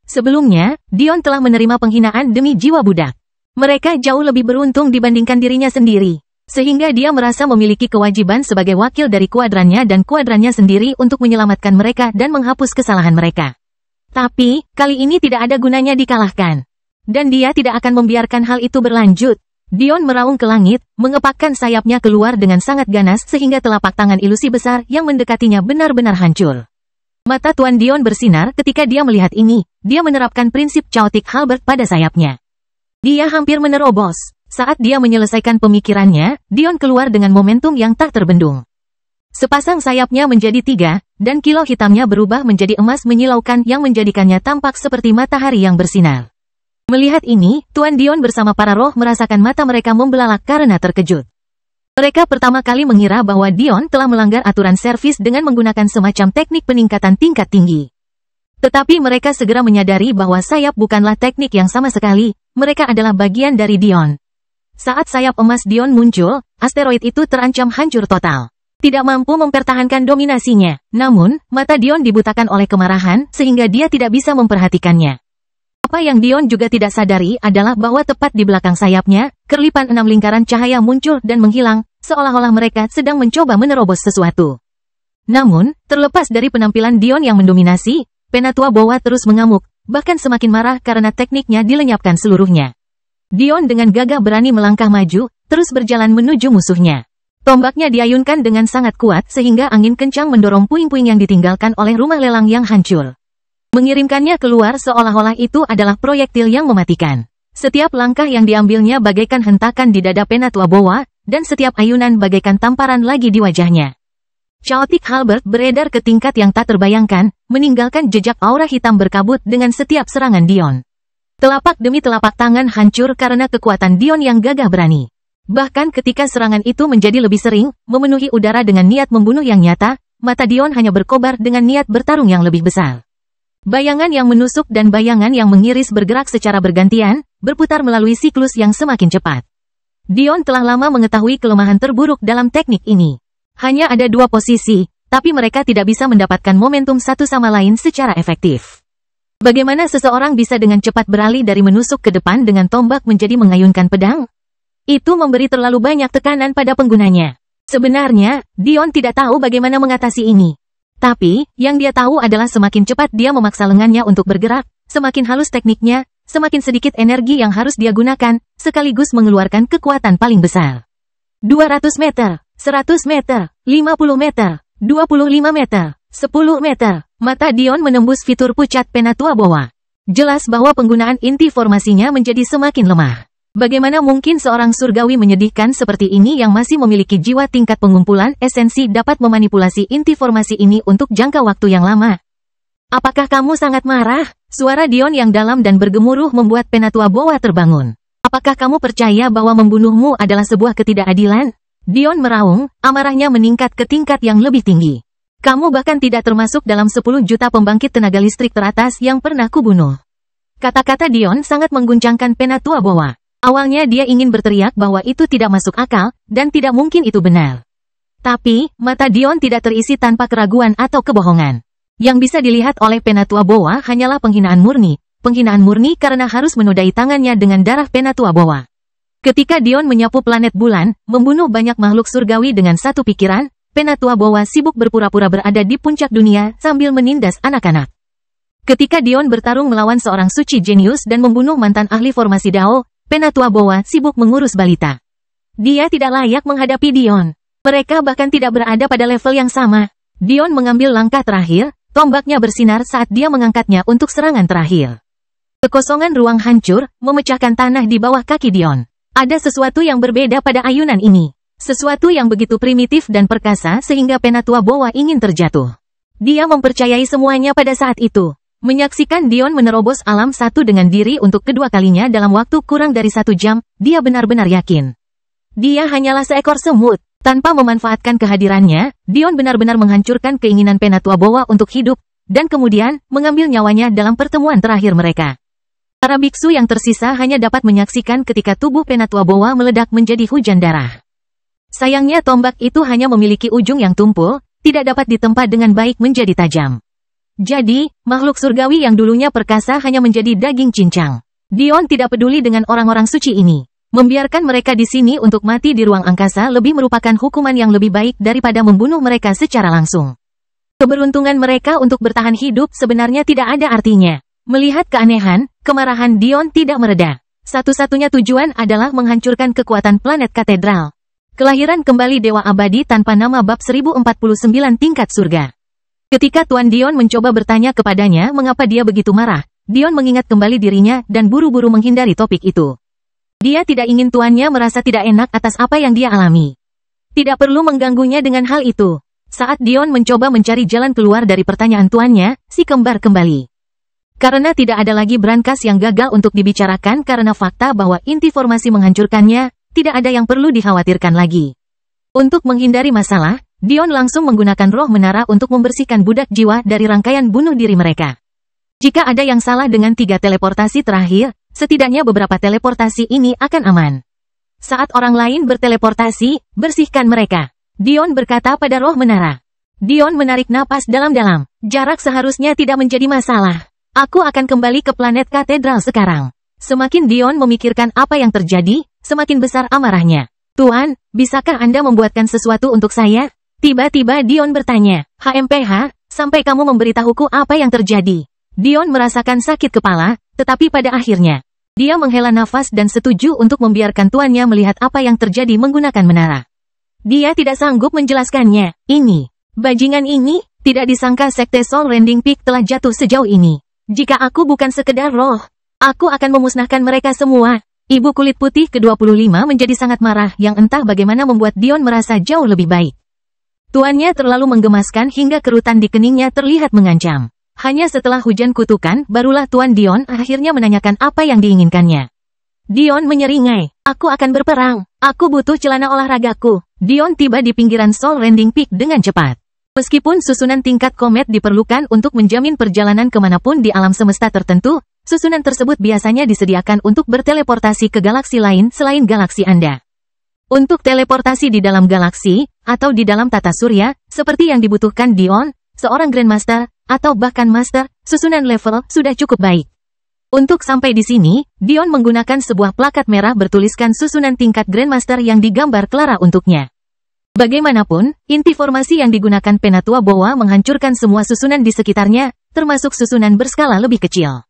Sebelumnya, Dion telah menerima penghinaan demi jiwa budak. Mereka jauh lebih beruntung dibandingkan dirinya sendiri. Sehingga dia merasa memiliki kewajiban sebagai wakil dari kuadrannya dan kuadrannya sendiri untuk menyelamatkan mereka dan menghapus kesalahan mereka. Tapi, kali ini tidak ada gunanya dikalahkan. Dan dia tidak akan membiarkan hal itu berlanjut. Dion meraung ke langit, mengepakkan sayapnya keluar dengan sangat ganas sehingga telapak tangan ilusi besar yang mendekatinya benar-benar hancur. Mata Tuan Dion bersinar ketika dia melihat ini. Dia menerapkan prinsip Chaotic Halberd pada sayapnya. Dia hampir menerobos. Saat dia menyelesaikan pemikirannya, Dion keluar dengan momentum yang tak terbendung. Sepasang sayapnya menjadi 3, dan kilau hitamnya berubah menjadi emas menyilaukan yang menjadikannya tampak seperti matahari yang bersinar. Melihat ini, Tuan Dion bersama para roh merasakan mata mereka membelalak karena terkejut. Mereka pertama kali mengira bahwa Dion telah melanggar aturan servis dengan menggunakan semacam teknik peningkatan tingkat tinggi. Tetapi mereka segera menyadari bahwa sayap bukanlah teknik yang sama sekali, mereka adalah bagian dari Dion. Saat sayap emas Dion muncul, asteroid itu terancam hancur total. Tidak mampu mempertahankan dominasinya, namun, mata Dion dibutakan oleh kemarahan sehingga dia tidak bisa memperhatikannya. Apa yang Dion juga tidak sadari adalah bahwa tepat di belakang sayapnya, kerlipan 6 lingkaran cahaya muncul dan menghilang, seolah-olah mereka sedang mencoba menerobos sesuatu. Namun, terlepas dari penampilan Dion yang mendominasi, Penatua Boa terus mengamuk, bahkan semakin marah karena tekniknya dilenyapkan seluruhnya. Dion dengan gagah berani melangkah maju, terus berjalan menuju musuhnya. Tombaknya diayunkan dengan sangat kuat sehingga angin kencang mendorong puing-puing yang ditinggalkan oleh rumah lelang yang hancur. Mengirimkannya keluar seolah-olah itu adalah proyektil yang mematikan. Setiap langkah yang diambilnya bagaikan hentakan di dada Penatua Boa, dan setiap ayunan bagaikan tamparan lagi di wajahnya. Chaotic Halberd beredar ke tingkat yang tak terbayangkan, meninggalkan jejak aura hitam berkabut dengan setiap serangan Dion. Telapak demi telapak tangan hancur karena kekuatan Dion yang gagah berani. Bahkan ketika serangan itu menjadi lebih sering, memenuhi udara dengan niat membunuh yang nyata, mata Dion hanya berkobar dengan niat bertarung yang lebih besar. Bayangan yang menusuk dan bayangan yang mengiris bergerak secara bergantian, berputar melalui siklus yang semakin cepat. Dion telah lama mengetahui kelemahan terburuk dalam teknik ini. Hanya ada 2 posisi, tapi mereka tidak bisa mendapatkan momentum satu sama lain secara efektif. Bagaimana seseorang bisa dengan cepat beralih dari menusuk ke depan dengan tombak menjadi mengayunkan pedang? Itu memberi terlalu banyak tekanan pada penggunanya. Sebenarnya, Dion tidak tahu bagaimana mengatasi ini. Tapi, yang dia tahu adalah semakin cepat dia memaksa lengannya untuk bergerak, semakin halus tekniknya, semakin sedikit energi yang harus dia gunakan, sekaligus mengeluarkan kekuatan paling besar. 200 meter, 100 meter, 50 meter, 25 meter, 10 meter, mata Dion menembus fitur pucat Penatua Boa. Jelas bahwa penggunaan inti formasinya menjadi semakin lemah. Bagaimana mungkin seorang surgawi menyedihkan seperti ini yang masih memiliki jiwa tingkat pengumpulan esensi dapat memanipulasi inti formasi ini untuk jangka waktu yang lama? Apakah kamu sangat marah? Suara Dion yang dalam dan bergemuruh membuat Penatua Boa terbangun. Apakah kamu percaya bahwa membunuhmu adalah sebuah ketidakadilan? Dion meraung, amarahnya meningkat ke tingkat yang lebih tinggi. Kamu bahkan tidak termasuk dalam 10 juta pembangkit tenaga listrik teratas yang pernah kubunuh. Kata-kata Dion sangat mengguncangkan Penatua Boa. Awalnya dia ingin berteriak bahwa itu tidak masuk akal, dan tidak mungkin itu benar. Tapi, mata Dion tidak terisi tanpa keraguan atau kebohongan. Yang bisa dilihat oleh Penatua Boa hanyalah penghinaan murni karena harus menodai tangannya dengan darah Penatua Boa. Ketika Dion menyapu planet bulan, membunuh banyak makhluk surgawi dengan satu pikiran, Penatua Boa sibuk berpura-pura berada di puncak dunia sambil menindas anak-anak. Ketika Dion bertarung melawan seorang suci jenius dan membunuh mantan ahli formasi Dao, Penatua Boa sibuk mengurus balita. Dia tidak layak menghadapi Dion. Mereka bahkan tidak berada pada level yang sama. Dion mengambil langkah terakhir, tombaknya bersinar saat dia mengangkatnya untuk serangan terakhir. Kekosongan ruang hancur, memecahkan tanah di bawah kaki Dion. Ada sesuatu yang berbeda pada ayunan ini. Sesuatu yang begitu primitif dan perkasa sehingga Penatua Boa ingin terjatuh. Dia mempercayai semuanya pada saat itu. Menyaksikan Dion menerobos alam satu dengan diri untuk kedua kalinya dalam waktu kurang dari 1 jam, dia benar-benar yakin. Dia hanyalah seekor semut. Tanpa memanfaatkan kehadirannya, Dion benar-benar menghancurkan keinginan Penatua Boa untuk hidup, dan kemudian, mengambil nyawanya dalam pertemuan terakhir mereka. Para biksu yang tersisa hanya dapat menyaksikan ketika tubuh Penatua Bowa meledak menjadi hujan darah. Sayangnya tombak itu hanya memiliki ujung yang tumpul, tidak dapat ditempa dengan baik menjadi tajam. Jadi, makhluk surgawi yang dulunya perkasa hanya menjadi daging cincang. Dion tidak peduli dengan orang-orang suci ini. Membiarkan mereka di sini untuk mati di ruang angkasa lebih merupakan hukuman yang lebih baik daripada membunuh mereka secara langsung. Keberuntungan mereka untuk bertahan hidup sebenarnya tidak ada artinya. Melihat keanehan, kemarahan Dion tidak mereda. Satu-satunya tujuan adalah menghancurkan kekuatan planet katedral. Kelahiran kembali Dewa Abadi tanpa nama bab 1049 tingkat surga. Ketika Tuan Dion mencoba bertanya kepadanya mengapa dia begitu marah, Dion mengingat kembali dirinya dan buru-buru menghindari topik itu. Dia tidak ingin tuannya merasa tidak enak atas apa yang dia alami. Tidak perlu mengganggunya dengan hal itu. Saat Dion mencoba mencari jalan keluar dari pertanyaan tuannya, si kembar kembali. Karena tidak ada lagi brankas yang gagal untuk dibicarakan karena fakta bahwa inti formasi menghancurkannya, tidak ada yang perlu dikhawatirkan lagi. Untuk menghindari masalah, Dion langsung menggunakan roh menara untuk membersihkan budak jiwa dari rangkaian bunuh diri mereka. Jika ada yang salah dengan 3 teleportasi terakhir, setidaknya beberapa teleportasi ini akan aman. Saat orang lain berteleportasi, bersihkan mereka. Dion berkata pada roh menara. Dion menarik napas dalam-dalam. Jarak seharusnya tidak menjadi masalah. Aku akan kembali ke planet katedral sekarang. Semakin Dion memikirkan apa yang terjadi, semakin besar amarahnya. Tuan, bisakah Anda membuatkan sesuatu untuk saya? Tiba-tiba Dion bertanya, HMPH, sampai kamu memberitahuku apa yang terjadi. Dion merasakan sakit kepala, tetapi pada akhirnya, dia menghela nafas dan setuju untuk membiarkan tuannya melihat apa yang terjadi menggunakan menara. Dia tidak sanggup menjelaskannya. Ini, bajingan ini, tidak disangka Sekte Soul Rending Peak telah jatuh sejauh ini. Jika aku bukan sekedar roh, aku akan memusnahkan mereka semua. Ibu kulit putih ke-25 menjadi sangat marah yang entah bagaimana membuat Dion merasa jauh lebih baik. Tuannya terlalu menggemaskan hingga kerutan di keningnya terlihat mengancam. Hanya setelah hujan kutukan, barulah Tuan Dion akhirnya menanyakan apa yang diinginkannya. Dion menyeringai, aku akan berperang. Aku butuh celana olahragaku. Dion tiba di pinggiran Soul Rending Peak dengan cepat. Meskipun susunan tingkat komet diperlukan untuk menjamin perjalanan kemanapun di alam semesta tertentu, susunan tersebut biasanya disediakan untuk berteleportasi ke galaksi lain selain galaksi Anda. Untuk teleportasi di dalam galaksi, atau di dalam tata surya, seperti yang dibutuhkan Dion, seorang Grandmaster, atau bahkan Master, susunan level sudah cukup baik. Untuk sampai di sini, Dion menggunakan sebuah plakat merah bertuliskan susunan tingkat Grandmaster yang digambar Clara untuknya. Bagaimanapun, inti formasi yang digunakan Penatua Bowa menghancurkan semua susunan di sekitarnya, termasuk susunan berskala lebih kecil.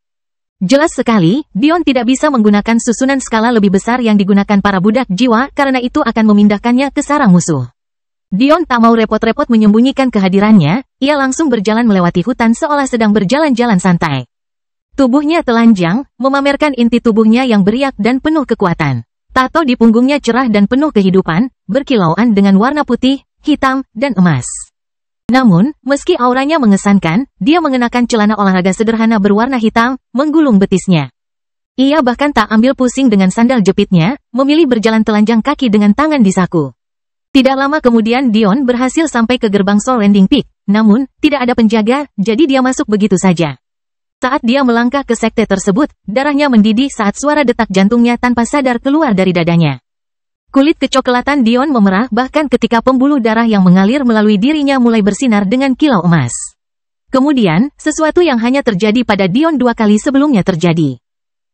Jelas sekali, Dion tidak bisa menggunakan susunan skala lebih besar yang digunakan para budak jiwa karena itu akan memindahkannya ke sarang musuh. Dion tak mau repot-repot menyembunyikan kehadirannya, ia langsung berjalan melewati hutan seolah sedang berjalan-jalan santai. Tubuhnya telanjang, memamerkan inti tubuhnya yang beriak dan penuh kekuatan. Tato di punggungnya cerah dan penuh kehidupan, berkilauan dengan warna putih, hitam, dan emas. Namun, meski auranya mengesankan, dia mengenakan celana olahraga sederhana berwarna hitam, menggulung betisnya. Ia bahkan tak ambil pusing dengan sandal jepitnya, memilih berjalan telanjang kaki dengan tangan di saku. Tidak lama kemudian Dion berhasil sampai ke gerbang Soul Rending Peak, namun, tidak ada penjaga, jadi dia masuk begitu saja. Saat dia melangkah ke sekte tersebut, darahnya mendidih saat suara detak jantungnya tanpa sadar keluar dari dadanya. Kulit kecoklatan Dion memerah bahkan ketika pembuluh darah yang mengalir melalui dirinya mulai bersinar dengan kilau emas. Kemudian, sesuatu yang hanya terjadi pada Dion 2 kali sebelumnya terjadi.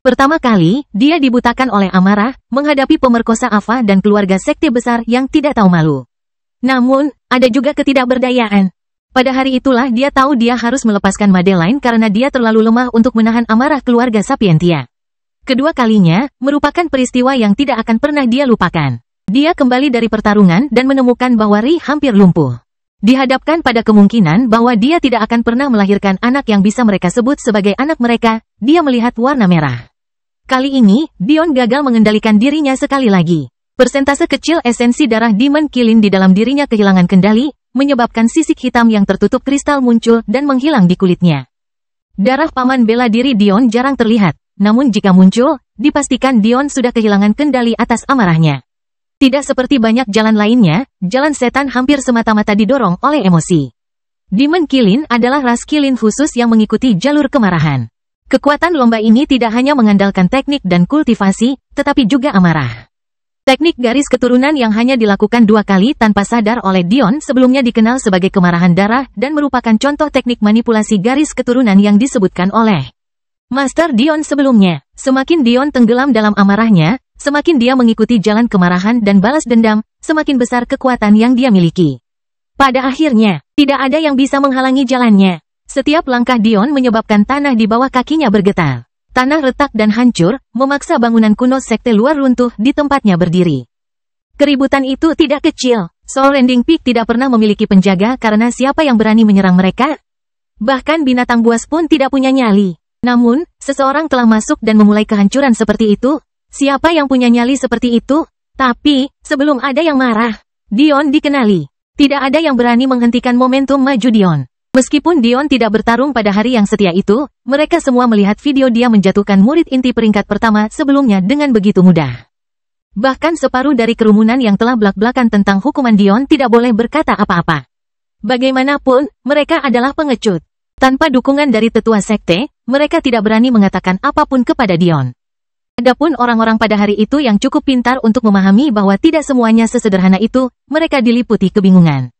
Pertama kali, dia dibutakan oleh amarah, menghadapi pemerkosa Ava dan keluarga sekte besar yang tidak tahu malu. Namun, ada juga ketidakberdayaan. Pada hari itulah dia tahu dia harus melepaskan Madeline karena dia terlalu lemah untuk menahan amarah keluarga Sapientia. Kedua kalinya, merupakan peristiwa yang tidak akan pernah dia lupakan. Dia kembali dari pertarungan dan menemukan bahwa Ri hampir lumpuh. Dihadapkan pada kemungkinan bahwa dia tidak akan pernah melahirkan anak yang bisa mereka sebut sebagai anak mereka, dia melihat warna merah. Kali ini, Dion gagal mengendalikan dirinya sekali lagi. Persentase kecil esensi darah Demon Kilin di dalam dirinya kehilangan kendali, menyebabkan sisik hitam yang tertutup kristal muncul dan menghilang di kulitnya. Darah paman bela diri Dion jarang terlihat, namun jika muncul, dipastikan Dion sudah kehilangan kendali atas amarahnya. Tidak seperti banyak jalan lainnya, jalan setan hampir semata-mata didorong oleh emosi. Demon Kilin adalah ras Kilin khusus yang mengikuti jalur kemarahan. Kekuatan lomba ini tidak hanya mengandalkan teknik dan kultivasi, tetapi juga amarah. Teknik garis keturunan yang hanya dilakukan 2 kali tanpa sadar oleh Dion sebelumnya dikenal sebagai kemarahan darah dan merupakan contoh teknik manipulasi garis keturunan yang disebutkan oleh Master Dion sebelumnya. Semakin Dion tenggelam dalam amarahnya, semakin dia mengikuti jalan kemarahan dan balas dendam, semakin besar kekuatan yang dia miliki. Pada akhirnya, tidak ada yang bisa menghalangi jalannya. Setiap langkah Dion menyebabkan tanah di bawah kakinya bergetar. Tanah retak dan hancur, memaksa bangunan kuno sekte luar runtuh di tempatnya berdiri. Keributan itu tidak kecil. Soul Rending Peak tidak pernah memiliki penjaga karena siapa yang berani menyerang mereka? Bahkan binatang buas pun tidak punya nyali. Namun, seseorang telah masuk dan memulai kehancuran seperti itu. Siapa yang punya nyali seperti itu? Tapi, sebelum ada yang marah, Dion dikenali. Tidak ada yang berani menghentikan momentum maju Dion. Meskipun Dion tidak bertarung pada hari yang setia itu, mereka semua melihat video dia menjatuhkan murid inti peringkat pertama sebelumnya dengan begitu mudah. Bahkan separuh dari kerumunan yang telah belak-belakan tentang hukuman Dion tidak boleh berkata apa-apa. Bagaimanapun, mereka adalah pengecut. Tanpa dukungan dari tetua sekte, mereka tidak berani mengatakan apapun kepada Dion. Adapun orang-orang pada hari itu yang cukup pintar untuk memahami bahwa tidak semuanya sesederhana itu, mereka diliputi kebingungan.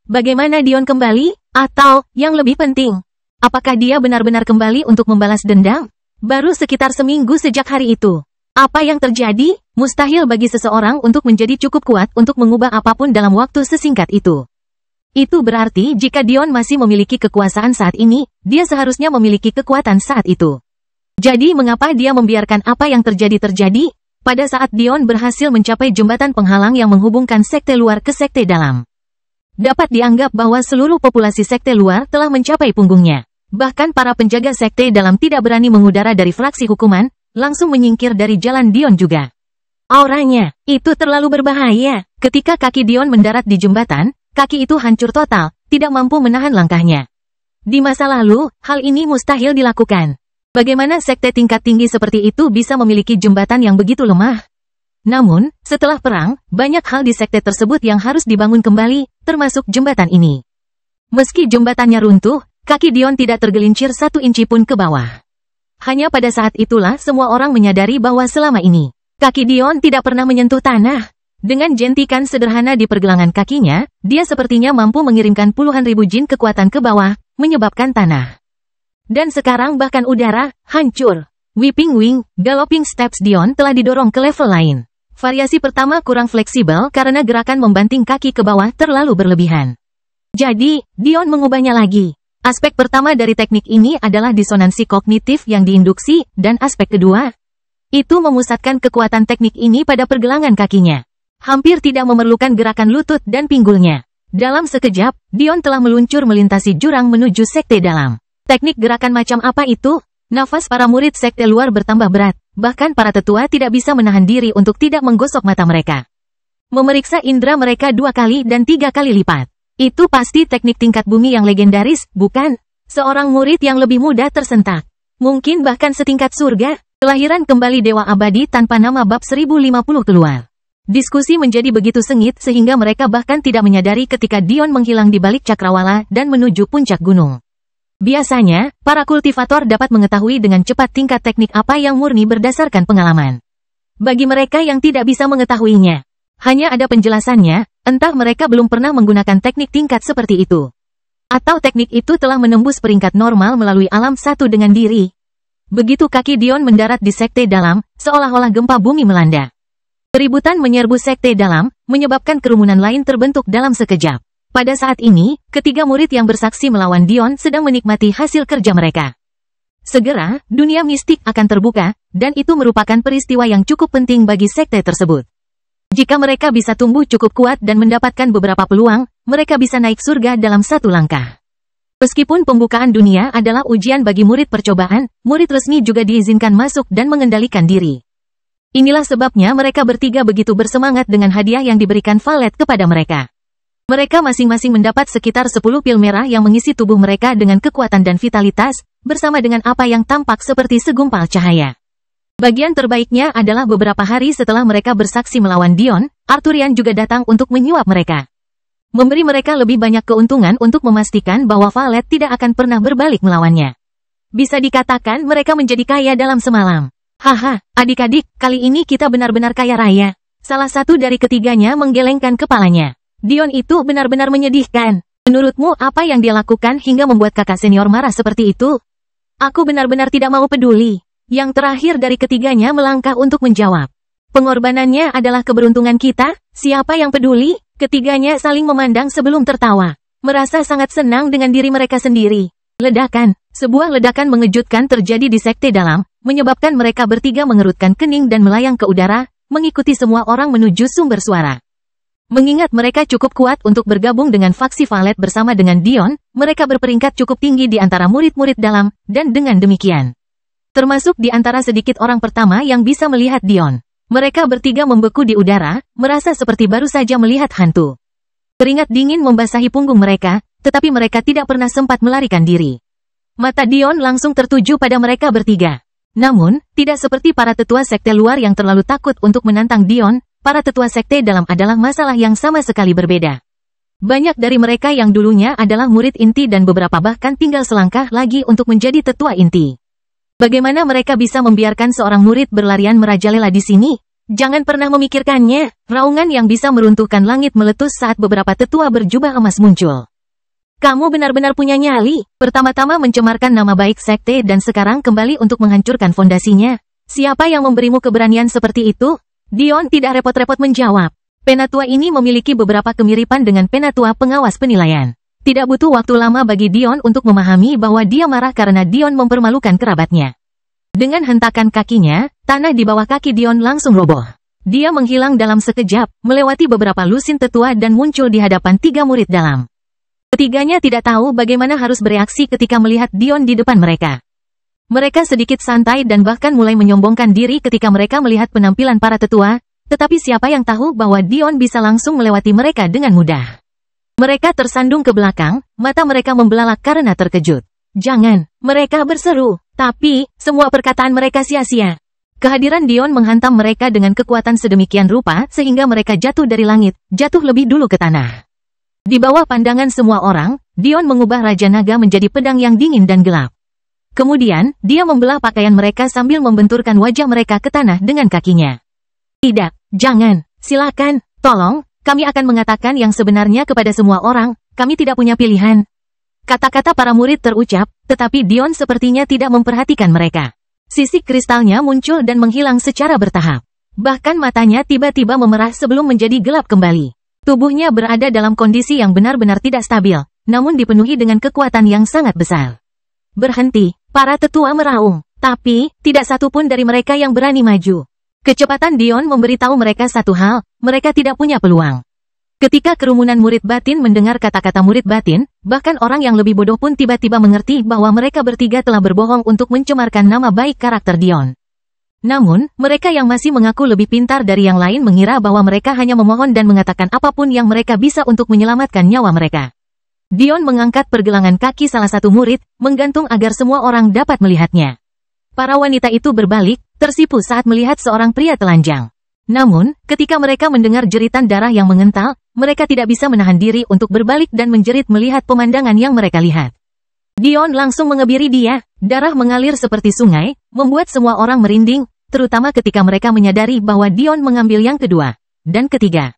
Bagaimana Dion kembali? Atau, yang lebih penting, apakah dia benar-benar kembali untuk membalas dendam? Baru sekitar seminggu sejak hari itu. Apa yang terjadi? Mustahil bagi seseorang untuk menjadi cukup kuat untuk mengubah apapun dalam waktu sesingkat itu. Itu berarti jika Dion masih memiliki kekuasaan saat ini, dia seharusnya memiliki kekuatan saat itu. Jadi mengapa dia membiarkan apa yang terjadi? Pada saat Dion berhasil mencapai jembatan penghalang yang menghubungkan sekte luar ke sekte dalam. Dapat dianggap bahwa seluruh populasi sekte luar telah mencapai punggungnya. Bahkan para penjaga sekte dalam tidak berani mengudara dari fraksi hukuman, langsung menyingkir dari jalan Dion juga. Auranya, itu terlalu berbahaya. Ketika kaki Dion mendarat di jembatan, kaki itu hancur total, tidak mampu menahan langkahnya. Di masa lalu, hal ini mustahil dilakukan. Bagaimana sekte tingkat tinggi seperti itu bisa memiliki jembatan yang begitu lemah? Namun, setelah perang, banyak hal di sekte tersebut yang harus dibangun kembali, termasuk jembatan ini. Meski jembatannya runtuh, kaki Dion tidak tergelincir 1 inci pun ke bawah. Hanya pada saat itulah semua orang menyadari bahwa selama ini, kaki Dion tidak pernah menyentuh tanah. Dengan jentikan sederhana di pergelangan kakinya, dia sepertinya mampu mengirimkan puluhan ribu jin kekuatan ke bawah, menyebabkan tanah. Dan sekarang bahkan udara, hancur. Whipping Wing, Galloping Steps Dion telah didorong ke level lain. Variasi pertama kurang fleksibel karena gerakan membanting kaki ke bawah terlalu berlebihan. Jadi, Dion mengubahnya lagi. Aspek pertama dari teknik ini adalah disonansi kognitif yang diinduksi, dan aspek kedua, itu memusatkan kekuatan teknik ini pada pergelangan kakinya. Hampir tidak memerlukan gerakan lutut dan pinggulnya. Dalam sekejap, Dion telah meluncur melintasi jurang menuju sekte dalam. Teknik gerakan macam apa itu? Nafas para murid sekte luar bertambah berat. Bahkan para tetua tidak bisa menahan diri untuk tidak menggosok mata mereka. Memeriksa indera mereka 2 kali dan 3 kali lipat. Itu pasti teknik tingkat bumi yang legendaris, bukan? Seorang murid yang lebih muda tersentak. Mungkin bahkan setingkat surga. Kelahiran kembali Dewa Abadi tanpa nama bab 1050 keluar. Diskusi menjadi begitu sengit sehingga mereka bahkan tidak menyadari ketika Dion menghilang di balik cakrawala dan menuju puncak gunung. Biasanya, para kultivator dapat mengetahui dengan cepat tingkat teknik apa yang murni berdasarkan pengalaman. Bagi mereka yang tidak bisa mengetahuinya, hanya ada penjelasannya, entah mereka belum pernah menggunakan teknik tingkat seperti itu. Atau teknik itu telah menembus peringkat normal melalui alam satu dengan diri. Begitu kaki Dion mendarat di sekte dalam, seolah-olah gempa bumi melanda. Keributan menyerbu sekte dalam, menyebabkan kerumunan lain terbentuk dalam sekejap. Pada saat ini, ketiga murid yang bersaksi melawan Dion sedang menikmati hasil kerja mereka. Segera, dunia mistik akan terbuka, dan itu merupakan peristiwa yang cukup penting bagi sekte tersebut. Jika mereka bisa tumbuh cukup kuat dan mendapatkan beberapa peluang, mereka bisa naik surga dalam 1 langkah. Meskipun pembukaan dunia adalah ujian bagi murid percobaan, murid resmi juga diizinkan masuk dan mengendalikan diri. Inilah sebabnya mereka bertiga begitu bersemangat dengan hadiah yang diberikan Valet kepada mereka. Mereka masing-masing mendapat sekitar 10 pil merah yang mengisi tubuh mereka dengan kekuatan dan vitalitas, bersama dengan apa yang tampak seperti segumpal cahaya. Bagian terbaiknya adalah beberapa hari setelah mereka bersaksi melawan Dion, Arthurian juga datang untuk menyuap mereka. Memberi mereka lebih banyak keuntungan untuk memastikan bahwa Valet tidak akan pernah berbalik melawannya. Bisa dikatakan mereka menjadi kaya dalam semalam. Haha, adik-adik, kali ini kita benar-benar kaya raya. Salah satu dari ketiganya menggelengkan kepalanya. Dion itu benar-benar menyedihkan. Menurutmu apa yang dia lakukan hingga membuat kakak senior marah seperti itu? Aku benar-benar tidak mau peduli. Yang terakhir dari ketiganya melangkah untuk menjawab. Pengorbanannya adalah keberuntungan kita, siapa yang peduli? Ketiganya saling memandang sebelum tertawa. Merasa sangat senang dengan diri mereka sendiri. Ledakan, sebuah ledakan mengejutkan terjadi di sekte dalam, menyebabkan mereka bertiga mengerutkan kening dan melayang ke udara, mengikuti semua orang menuju sumber suara. Mengingat mereka cukup kuat untuk bergabung dengan faksi Valet bersama dengan Dion, mereka berperingkat cukup tinggi di antara murid-murid dalam, dan dengan demikian, termasuk di antara sedikit orang pertama yang bisa melihat Dion. Mereka bertiga membeku di udara, merasa seperti baru saja melihat hantu. Keringat dingin membasahi punggung mereka, tetapi mereka tidak pernah sempat melarikan diri. Mata Dion langsung tertuju pada mereka bertiga. Namun, tidak seperti para tetua sekte luar yang terlalu takut untuk menantang Dion, para tetua sekte dalam adalah masalah yang sama sekali berbeda. Banyak dari mereka yang dulunya adalah murid inti dan beberapa bahkan tinggal selangkah lagi untuk menjadi tetua inti. Bagaimana mereka bisa membiarkan seorang murid berlarian merajalela di sini? Jangan pernah memikirkannya. Raungan yang bisa meruntuhkan langit meletus saat beberapa tetua berjubah emas muncul. Kamu benar-benar punya nyali. Pertama-tama mencemarkan nama baik sekte dan sekarang kembali untuk menghancurkan fondasinya. Siapa yang memberimu keberanian seperti itu? Dion tidak repot-repot menjawab. Penatua ini memiliki beberapa kemiripan dengan penatua pengawas penilaian. Tidak butuh waktu lama bagi Dion untuk memahami bahwa dia marah karena Dion mempermalukan kerabatnya. Dengan hentakan kakinya, tanah di bawah kaki Dion langsung roboh. Dia menghilang dalam sekejap, melewati beberapa lusin tetua dan muncul di hadapan tiga murid dalam. Ketiganya tidak tahu bagaimana harus bereaksi ketika melihat Dion di depan mereka. Mereka sedikit santai dan bahkan mulai menyombongkan diri ketika mereka melihat penampilan para tetua, tetapi siapa yang tahu bahwa Dion bisa langsung melewati mereka dengan mudah. Mereka tersandung ke belakang, mata mereka membelalak karena terkejut. Jangan, mereka berseru. Tapi, semua perkataan mereka sia-sia. Kehadiran Dion menghantam mereka dengan kekuatan sedemikian rupa sehingga mereka jatuh dari langit, jatuh lebih dulu ke tanah. Di bawah pandangan semua orang, Dion mengubah Raja Naga menjadi pedang yang dingin dan gelap. Kemudian, dia membelah pakaian mereka sambil membenturkan wajah mereka ke tanah dengan kakinya. Tidak, jangan, silakan, tolong. Kami akan mengatakan yang sebenarnya kepada semua orang, kami tidak punya pilihan. Kata-kata para murid terucap, tetapi Dion sepertinya tidak memperhatikan mereka. Sisik kristalnya muncul dan menghilang secara bertahap. Bahkan matanya tiba-tiba memerah sebelum menjadi gelap kembali. Tubuhnya berada dalam kondisi yang benar-benar tidak stabil, namun dipenuhi dengan kekuatan yang sangat besar. Berhenti, para tetua meraung, tapi tidak satu pun dari mereka yang berani maju. Kecepatan Dion memberitahu mereka satu hal, mereka tidak punya peluang. Ketika kerumunan murid batin mendengar kata-kata murid batin, bahkan orang yang lebih bodoh pun tiba-tiba mengerti bahwa mereka bertiga telah berbohong untuk mencemarkan nama baik karakter Dion. Namun, mereka yang masih mengaku lebih pintar dari yang lain mengira bahwa mereka hanya memohon dan mengatakan apapun yang mereka bisa untuk menyelamatkan nyawa mereka. Dion mengangkat pergelangan kaki salah satu murid, menggantung agar semua orang dapat melihatnya. Para wanita itu berbalik, tersipu saat melihat seorang pria telanjang. Namun, ketika mereka mendengar jeritan darah yang mengental, mereka tidak bisa menahan diri untuk berbalik dan menjerit melihat pemandangan yang mereka lihat. Dion langsung mengebiri dia, darah mengalir seperti sungai, membuat semua orang merinding, terutama ketika mereka menyadari bahwa Dion mengambil yang kedua dan ketiga.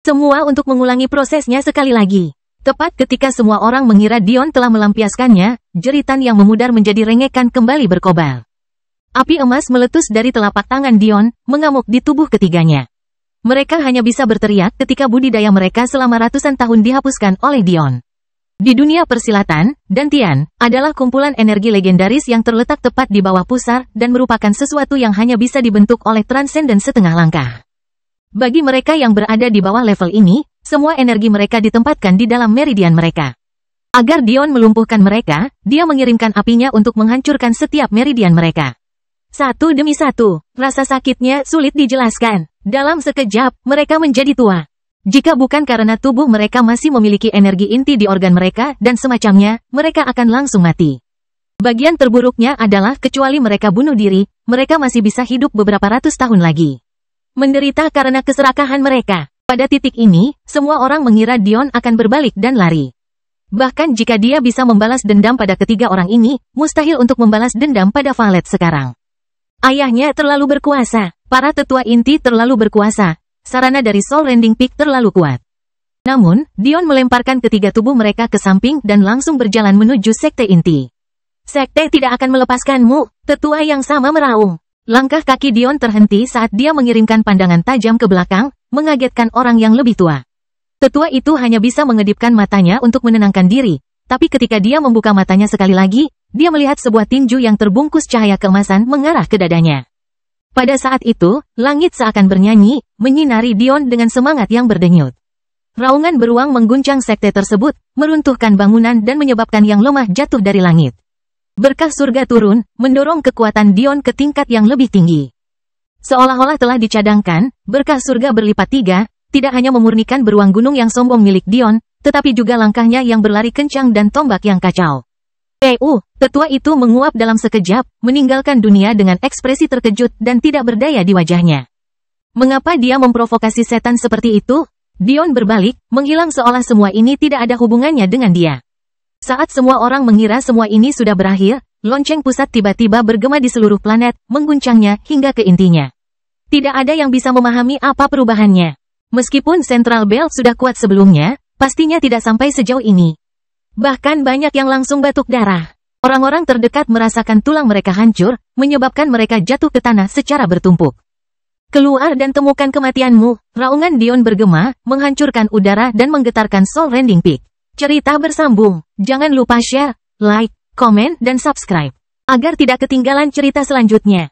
Semua untuk mengulangi prosesnya sekali lagi. Tepat ketika semua orang mengira Dion telah melampiaskannya, jeritan yang memudar menjadi rengekan kembali berkobar. Api emas meletus dari telapak tangan Dion, mengamuk di tubuh ketiganya. Mereka hanya bisa berteriak ketika budidaya mereka selama ratusan tahun dihapuskan oleh Dion. Di dunia persilatan, Dantian adalah kumpulan energi legendaris yang terletak tepat di bawah pusar dan merupakan sesuatu yang hanya bisa dibentuk oleh transenden setengah langkah. Bagi mereka yang berada di bawah level ini, semua energi mereka ditempatkan di dalam meridian mereka. Agar Dion melumpuhkan mereka, dia mengirimkan apinya untuk menghancurkan setiap meridian mereka. Satu demi satu, rasa sakitnya sulit dijelaskan. Dalam sekejap, mereka menjadi tua. Jika bukan karena tubuh mereka masih memiliki energi inti di organ mereka dan semacamnya, mereka akan langsung mati. Bagian terburuknya adalah kecuali mereka bunuh diri, mereka masih bisa hidup beberapa ratus tahun lagi. Menderita karena keserakahan mereka. Pada titik ini, semua orang mengira Dion akan berbalik dan lari. Bahkan jika dia bisa membalas dendam pada ketiga orang ini, mustahil untuk membalas dendam pada Valet sekarang. Ayahnya terlalu berkuasa, para tetua inti terlalu berkuasa, sarana dari Soul Rending Peak terlalu kuat. Namun, Dion melemparkan ketiga tubuh mereka ke samping dan langsung berjalan menuju sekte inti. Sekte tidak akan melepaskanmu, tetua yang sama meraung. Langkah kaki Dion terhenti saat dia mengirimkan pandangan tajam ke belakang, mengagetkan orang yang lebih tua. Tetua itu hanya bisa mengedipkan matanya untuk menenangkan diri, tapi ketika dia membuka matanya sekali lagi, dia melihat sebuah tinju yang terbungkus cahaya keemasan mengarah ke dadanya. Pada saat itu, langit seakan bernyanyi, menyinari Dion dengan semangat yang berdenyut. Raungan beruang mengguncang sekte tersebut, meruntuhkan bangunan dan menyebabkan yang lemah jatuh dari langit. Berkah surga turun, mendorong kekuatan Dion ke tingkat yang lebih tinggi. Seolah-olah telah dicadangkan, berkah surga berlipat 3, tidak hanya memurnikan beruang gunung yang sombong milik Dion, tetapi juga langkahnya yang berlari kencang dan tombak yang kacau. Tetua itu menguap dalam sekejap, meninggalkan dunia dengan ekspresi terkejut dan tidak berdaya di wajahnya. Mengapa dia memprovokasi setan seperti itu? Dion berbalik, menghilang seolah semua ini tidak ada hubungannya dengan dia. Saat semua orang mengira semua ini sudah berakhir, lonceng pusat tiba-tiba bergema di seluruh planet, mengguncangnya hingga ke intinya. Tidak ada yang bisa memahami apa perubahannya. Meskipun Central Belt sudah kuat sebelumnya, pastinya tidak sampai sejauh ini. Bahkan banyak yang langsung batuk darah. Orang-orang terdekat merasakan tulang mereka hancur, menyebabkan mereka jatuh ke tanah secara bertumpuk. Keluar dan temukan kematianmu, raungan Dion bergema, menghancurkan udara dan menggetarkan Soul Rending Peak. Cerita bersambung, jangan lupa share, like, komen, dan subscribe, agar tidak ketinggalan cerita selanjutnya.